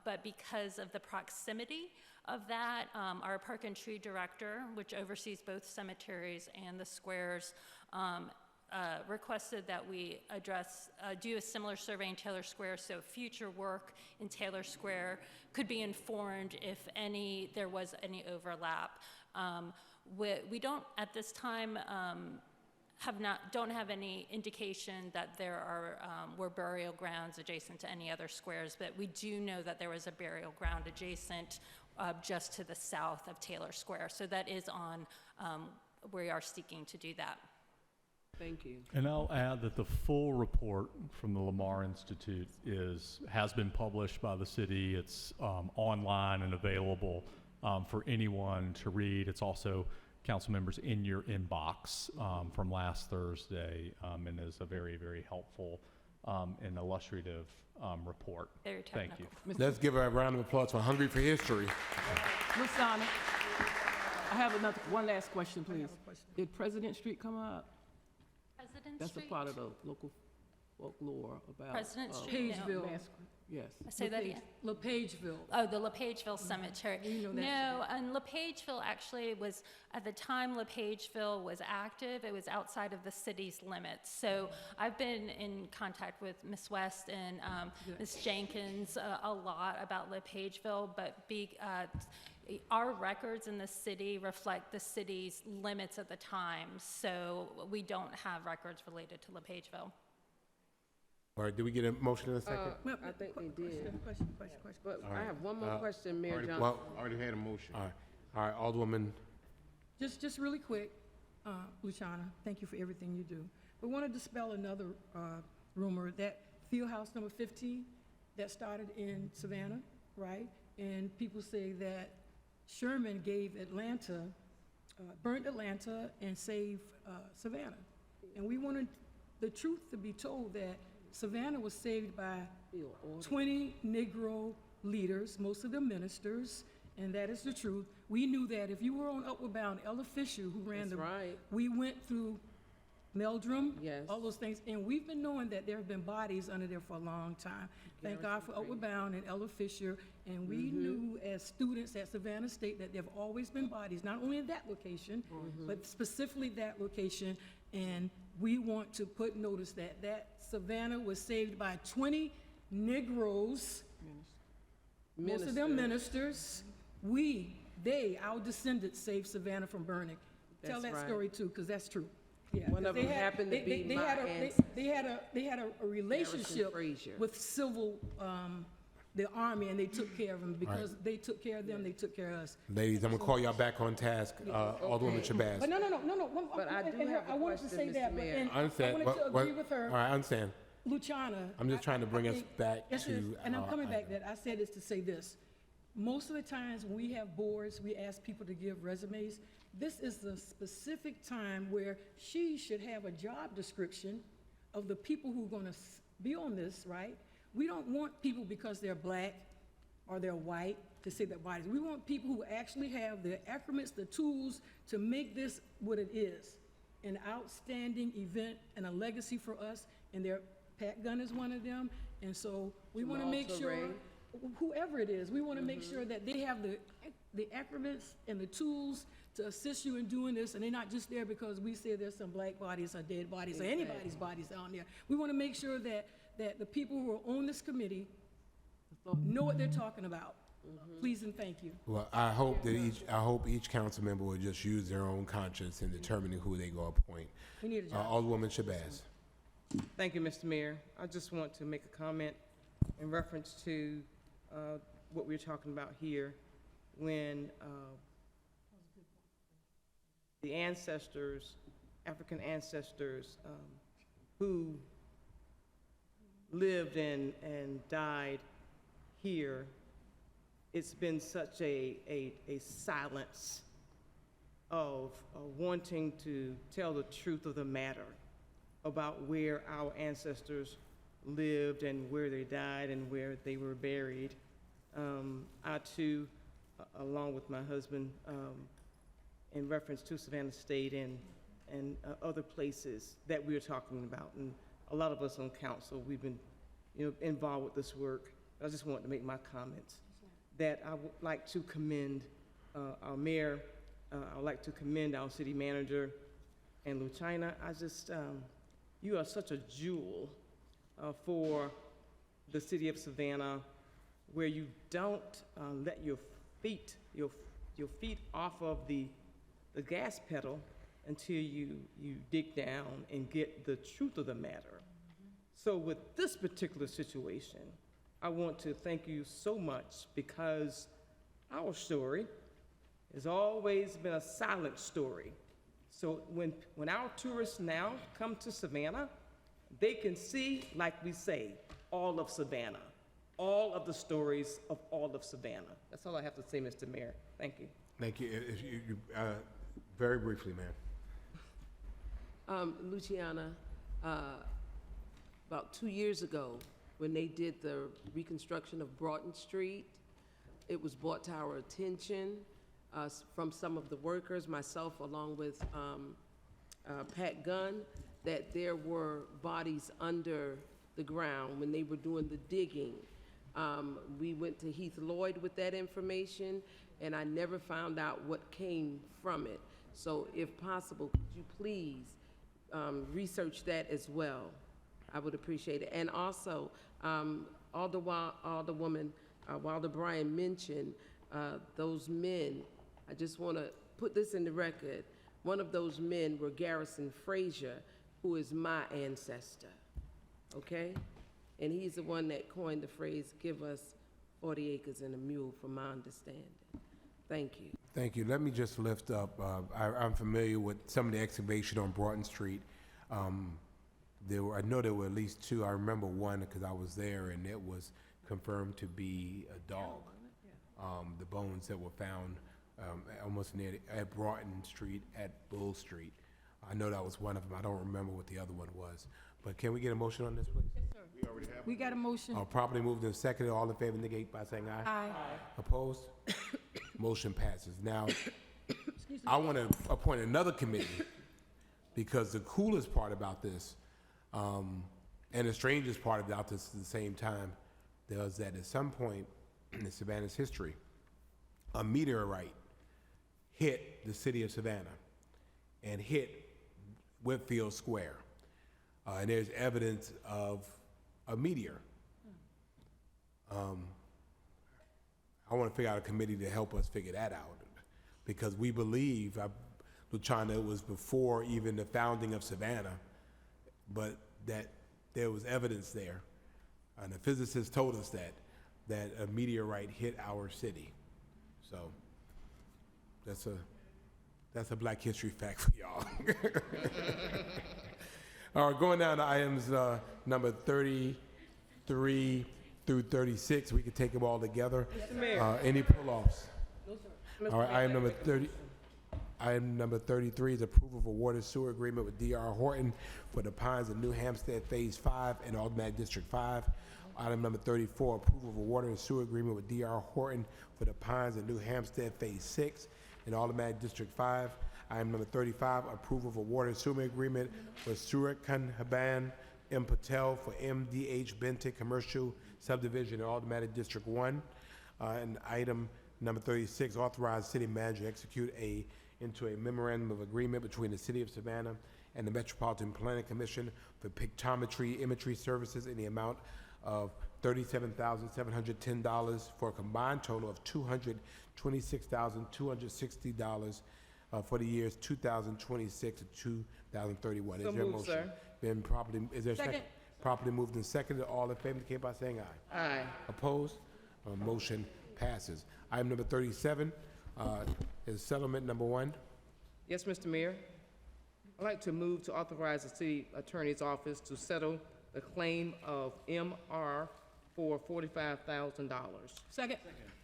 but because of the proximity of that, our Park and Tree Director, which oversees both cemeteries and the squares, requested that we do a similar survey in Taylor Square so future work in Taylor Square could be informed if there was any overlap. We don't, at this time, don't have any indication that there were burial grounds adjacent to any other squares, but we do know that there was a burial ground adjacent just to the south of Taylor Square. So that is on, we are seeking to do that. Thank you. And I'll add that the full report from the Lamar Institute has been published by the city. It's online and available for anyone to read. It's also, council members, in your inbox from last Thursday, and is a very, very helpful and illustrative report. Very Thank you. Let's give a round of applause for Hungry for History. Ms. Donna, I have one last question, please. Did President Street come up? President That's Street? a part of the local folklore about. President Street, no. Pageville. Yes. Say that again. LePageville. Oh, the LePageville Cemetery. We know that. No, and LePageville actually was, at the time LePageville was active, it was outside of the city's limits. So I've been in contact with Ms. West and Ms. Jenkins a lot about LePageville, but our records in the city reflect the city's limits at the time, so we don't have records related to LePageville. All right, did we get a motion in a second? I think they did. Question. But All right. I have one more question, Mayor Already- Johnson. Well, Already had a motion. all right, Alderwoman. Just really quick, Luciana, thank you for everything you do. We want to dispel another rumor that field house number 15 that started in Savannah, right? And people say that Sherman gave burnt Atlanta and saved Savannah. And we wanted the truth to be told that Savannah was saved by 20 Negro leaders, most of them ministers, and that is the truth. We knew that if you were on Upward Bound, Ella Fisher, who ran That's right. we went through Meldrum. Yes. All those things. And we've been knowing that there have been bodies under there for a long time. Thank God for Upward Bound and Ella Fisher. And we knew as students at Savannah State that there have always been bodies, not only in that location, but specifically that location. And we want to put notice that Savannah was saved by 20 Negroes, most of them ministers. Our descendants saved Savannah from burning. Tell That's that right. story too, because that's true. Yeah, One 'cause of them happened to be my ancestor. they had a relationship Frazier. with the army, and they took care of them because they took care of them. They took care of us. Ladies, I'm gonna call y'all back on task. Alderwoman Shabazz. But no. But I do and have a I wanted to question, say Mr. that, Mayor. and I understand. I wanted to agree with her. All right, I understand. Luciana. I'm just trying to bring us back Yes, it is. to And I'm our coming back item. that I said this to say this. Most of the times when we have boards, we ask people to give resumes. This is the specific time where she should have a job description of the people who are gonna be on this, right? We don't want people because they're black or they're white to say their bodies. We want people who actually have the accoutrements, the tools to make this what it is. An outstanding event and a legacy for us, and Pat Gunn is one of them. And so we want to Jamal make sure, Touré. whoever it is, we want to make sure that they have the accoutrements and the tools to assist you in doing this, and they're not just there because we say there's some black bodies or dead bodies or anybody's bodies down there. We want to make sure that the people who are on this committee know what they're talking about. Please and thank you. Well, I hope each council member will just use their own conscience in determining who they go appoint. We need a job. Alderwoman Shabazz. Thank you, Mr. Mayor. I just want to make a comment in reference to what we're talking about here when the ancestors, African ancestors who lived and died here, it's been such a silence of wanting to tell the truth of the matter about where our ancestors lived and where they died and where they were buried. I too, along with my husband, in reference to Savannah State and other places that we are talking about, and a lot of us on council, we've been involved with this work. I just wanted to make my comments that I would like to commend our mayor. I would like to commend our city manager and Luchina. You are such a jewel for the city of Savannah, where you don't let your feet off of the gas pedal until you dig down and get the truth of the matter. So with this particular situation, I want to thank you so much, because our story has always been a silent story. So when our tourists now come to Savannah, they can see, like we say, all of Savannah, all of the stories of all of Savannah. That's all I have to say, Mr. Mayor. Thank you. Thank you. Very briefly, ma'am. Luciana, about 2 years ago, when they did the reconstruction of Broughton Street, it was brought to our attention from some of the workers, myself along with Pat Gunn, that there were bodies under the ground when they were doing the digging. We went to Heath Lloyd with that information, and I never found out what came from it. So if possible, could you please research that as well? I would appreciate it. And also, Alderwoman Wilder Bryan mentioned those men. I just want to put this in the record. One of those men were Garrison Frazier, who is my ancestor, okay? And he's the one that coined the phrase, "Give us 40 acres and a mule," from my understanding. Thank you. Thank you. Let me just lift up, I'm familiar with some of the excavation on Broughton Street. I know there were at least two. I remember one because I was there, and it was confirmed to be a dog. The bones that were found almost near at Broughton Street, at Bull Street. I know that was one of them. I don't remember what the other one was. But can we get a motion on this, please? Yes, sir. We got a motion. Properly moved and seconded. All in favor indicate by saying aye. Aye. Opposed? Motion passes. Now, I want to appoint another committee because the coolest part about this, and the strangest part about this at the same time, was that at some point in Savannah's history, a meteorite hit the city of Savannah and hit Whitfield Square. And there's evidence of a meteor. I want to figure out a committee to help us figure that out, because we believe, Luciana, it was before even the founding of Savannah, but that there was evidence there. And the physicists told us that a meteorite hit our city. So that's a Black History fact for y'all. All right, going down to items number 33 through 36. We can take them all together. Mr. Mayor. Any pull-offs? No, sir. All right, item number 33 is approval of a water sewer agreement with D.R. Horton for the Pines and New Hampstead Phase 5 and Automatic District 5. Item number 34, approval of a water and sewer agreement with D.R. Horton for the Pines and New Hampstead Phase 6 and Automatic District 5. Item number 35, approval of a water and sewer agreement with Surat Khan M. Patel for MDH Benton Commercial Subdivision in Automatic District 1. And item number 36, authorize city manager to execute into a memorandum of agreement between the City of Savannah and the Metropolitan Planning Commission for pictometry imagery services in the amount of $37,710 for a combined total of $226,260 for the years 2026 to 2031. So Is there a moved, motion? sir. Been properly, is there a second? Second. Properly moved and seconded. All in favor, indicate by saying aye. Aye. Opposed? Motion passes. Item number 37 is settlement number 1. Yes, Mr. Mayor. I'd like to move to authorize the city attorney's office to settle the claim of MR for $45,000. Second.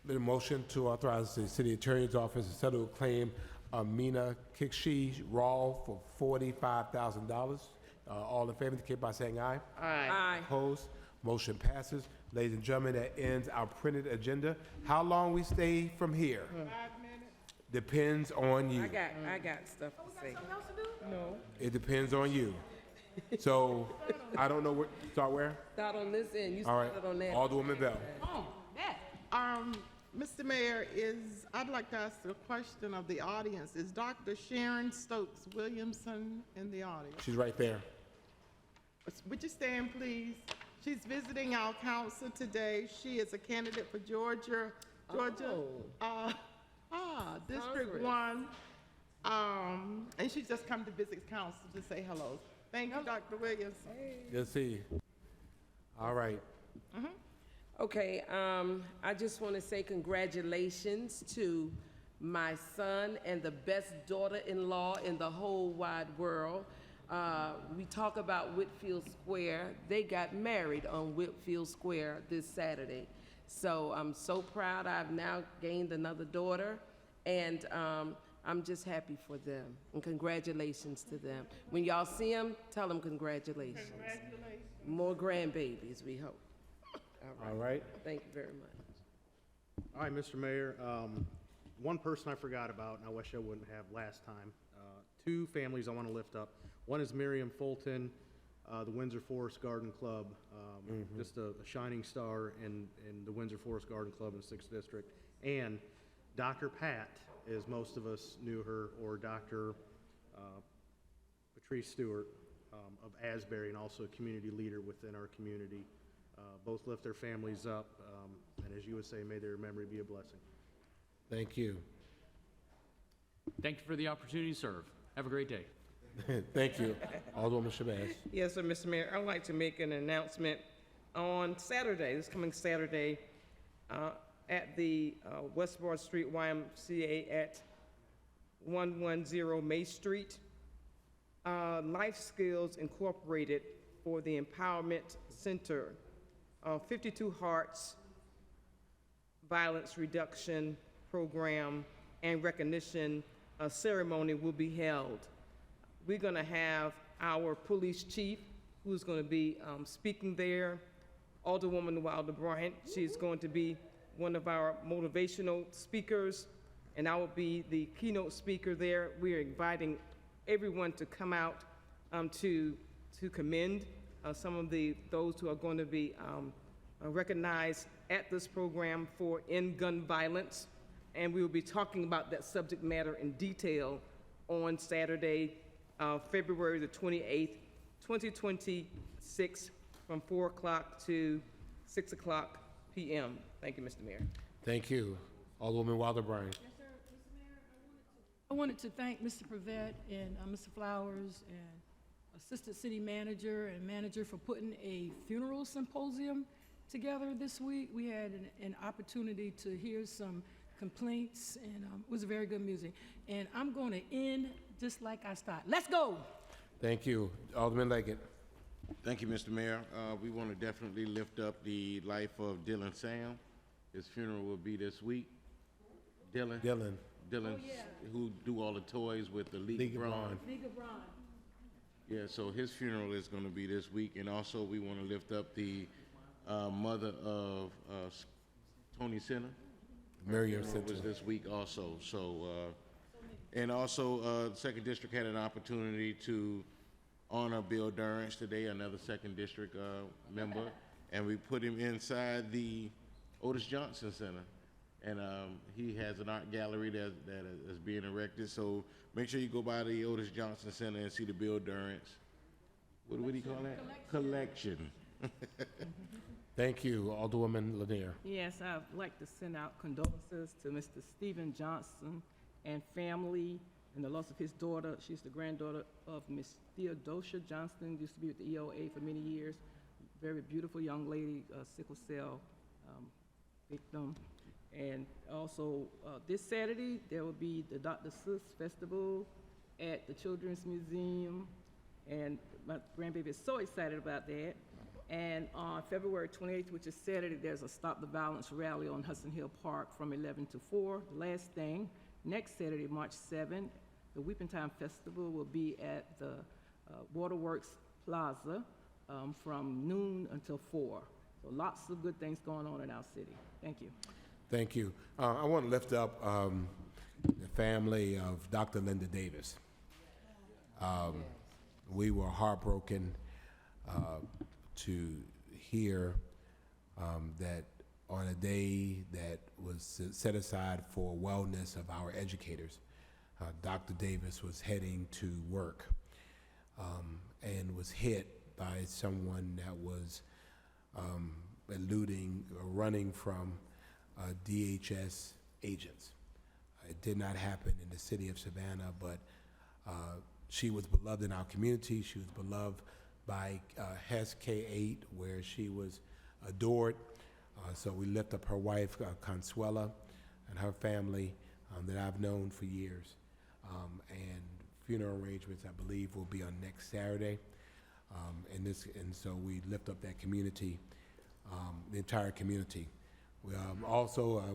Been a motion to authorize the city attorney's office to settle a claim of Mina Kikshi Raw for $45,000. All in favor, indicate by saying aye. Aye. Opposed? Motion passes. Ladies and gentlemen, that ends our printed agenda. How long we stay from here? 5 minutes. Depends on you. I got stuff to say. No. It depends on you. So, I don't know where, start where? Start on this end, you All right, started on that. Alderwoman Bell. Oh, that. Mr. Mayor, I'd like to ask a question of the audience. Is Dr. Sharon Stokes Williamson in the audience? She's right there. Would you stand, please? She's visiting our council today. She is a candidate for Georgia, District 1. And she's just come to visit council to say hello. Thank you, Dr. Williamson. Good to see you. All right. Okay, I just want to say congratulations to my son and the best daughter-in-law in the whole wide world. We talk about Whitfield Square. They got married on Whitfield Square this Saturday. So I'm so proud. I've now gained another daughter, and I'm just happy for them. And congratulations to them. When y'all see them, tell them congratulations. Congratulations. More grandbabies, we hope. All right. Thank you very much. All right, Mr. Mayor, one person I forgot about, and I wish I wouldn't have last time. Two families I want to lift up. One is Miriam Fulton, the Windsor Forest Garden Club, just a shining star in the Windsor Forest Garden Club in the 6th District. And Dr. Pat, as most of us knew her, or Dr. Patrice Stewart of Asbury, and also a community leader within our community. Both lift their families up, and as you would say, may their memory be a blessing. Thank you. Thank you for the opportunity to serve. Have a great day. Thank you. Alderwoman Shabazz. Yes, sir, Mr. Mayor. I'd like to make an announcement on Saturday, this coming Saturday, at the West Broad Street YMCA at 110 May Street. Life Skills Incorporated for the Empowerment Center, 52 Hearts Violence Reduction Program and Recognition ceremony will be held. We're going to have our police chief, who's going to be speaking there, Alderwoman Wilder Bryant. She's going to be one of our motivational speakers, and I will be the keynote speaker there. We're inviting everyone to come out to commend some of those who are going to be recognized at this program for end gun violence. And we will be talking about that subject matter in detail on Saturday, February the 28th, 2026, from 4 o'clock to 6 o'clock p.m. Thank you, Mr. Mayor. Thank you. Alderwoman Wilder Bryan. Yes, sir. Mr. Mayor, I wanted to thank Mr. Prevet and Mr. Flowers and Assistant City Manager and Manager for putting a funeral symposium together this week. We had an opportunity to hear some complaints, and it was a very good music. And I'm going to end just like I started. Let's go! Thank you. Alderman Leggett. Thank you, Mr. Mayor. We want to definitely lift up the life of Dylan Sam. His funeral will be this week. Dylan, who do all the toys with the League of Brawn. League of Brawn. Yeah, so his funeral is going to be this week, and also we want to lift up the mother of Tony Center. Miriam Her funeral Center. was this week also. So, and also, Second District had an opportunity to honor Bill Durrance today, another Second District member, and we put him inside the Otis Johnson Center. And he has an art gallery that is being erected. So make sure you go by the Otis Johnson Center and see the Bill Durrance. What do you call that? Collection. Thank you. Alderwoman Lanier. Yes, I'd like to send out condolences to Mr. Stephen Johnson and family and the loss of his daughter. She's the granddaughter of Miss Theodosia Johnston, used to be with the EOA for many years. Very beautiful young lady, sickle cell victim. And also, this Saturday, there will be the Dr. Seuss Festival at the Children's Museum, and my grandbaby is so excited about that. And on February 28th, which is Saturday, there's a Stop the Violence rally on Hudson Hill Park from 11 to 4. Last thing, next Saturday, March 7th, the Weeping Time Festival will be at the Waterworks Plaza from noon until 4. So lots of good things going on in our city. Thank you. Thank you. I want to lift up the family of Dr. Linda Davis. We were heartbroken to hear that on a day that was set aside for wellness of our educators, Dr. Davis was heading to work and was hit by someone that was eluding or running from DHS agents. It did not happen in the city of Savannah, but she was beloved in our community. She was beloved by HES K-8, where she was adored. So we lift up her wife, Consuela, and her family that I've known for years. And funeral arrangements, I believe, will be on next Saturday. And so we lift up that community, the entire community. We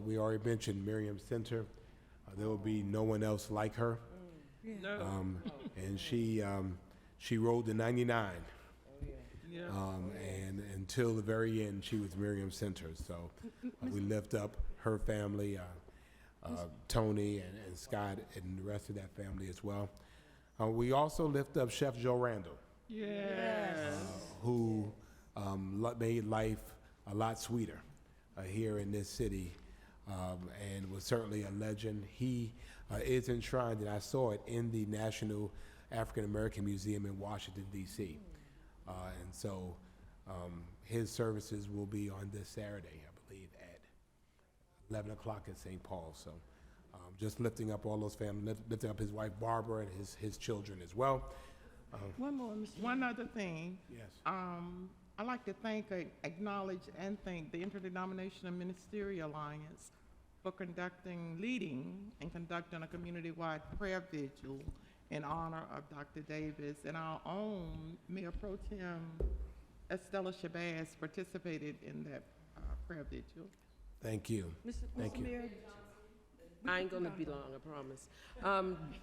we already mentioned Miriam Center. There will be no one else like her. And she rode the 99. And until the very end, she was Miriam Center. So we lift up her family, Tony and Scott and the rest of that family as well. We also lift up Chef Joe Randall. Who made life a lot sweeter here in this city, and was certainly a legend. He is enshrined, and I saw it in the National African American Museum in Washington, D.C. And so his services will be on this Saturday, I believe, at 11 o'clock at St. Paul. So just lifting up all those families, lifting up his wife Barbara and his children as well. One other thing. Yes. I'd like to acknowledge and thank the Interdenominational Ministerial Alliance for leading and conducting a community-wide prayer vigil in honor of Dr. Davis, and our own Mayor Pro Tem Estella Shabazz participated in that prayer vigil. Thank you. Thank you. Mayor, I ain't gonna be long, I promise.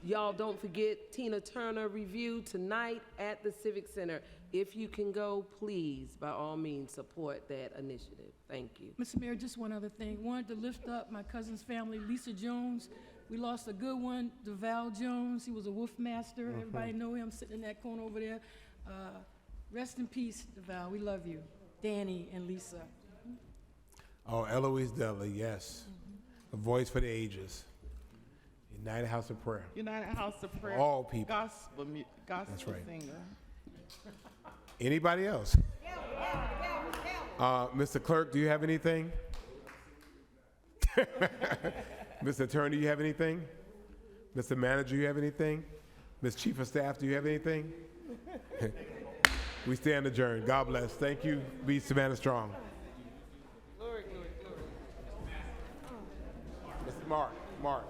Y'all don't forget Tina Turner review tonight at the Civic Center. If you can go, please, by all means, support that initiative. Thank you. Mr. Mayor, just one other thing. Wanted to lift up my cousin's family, Lisa Jones. We lost a good one, DeVal Jones. He was a wolf master. Everybody know him sitting in that corner over there. Rest in peace, DeVal. We love you. Danny and Lisa. Oh, Eloise Dudley, yes. A voice for the ages. United House of Prayer. United House of Prayer. All people. Gospel That's right. singer. Anybody else? Mr. Clerk, do you have anything? Mr. Attorney, do you have anything? Mr. Manager, do you have anything? Ms. Chief of Staff, do you have anything? We stand adjourned. God bless. Thank you. Be Savannah strong. Mr. Mark.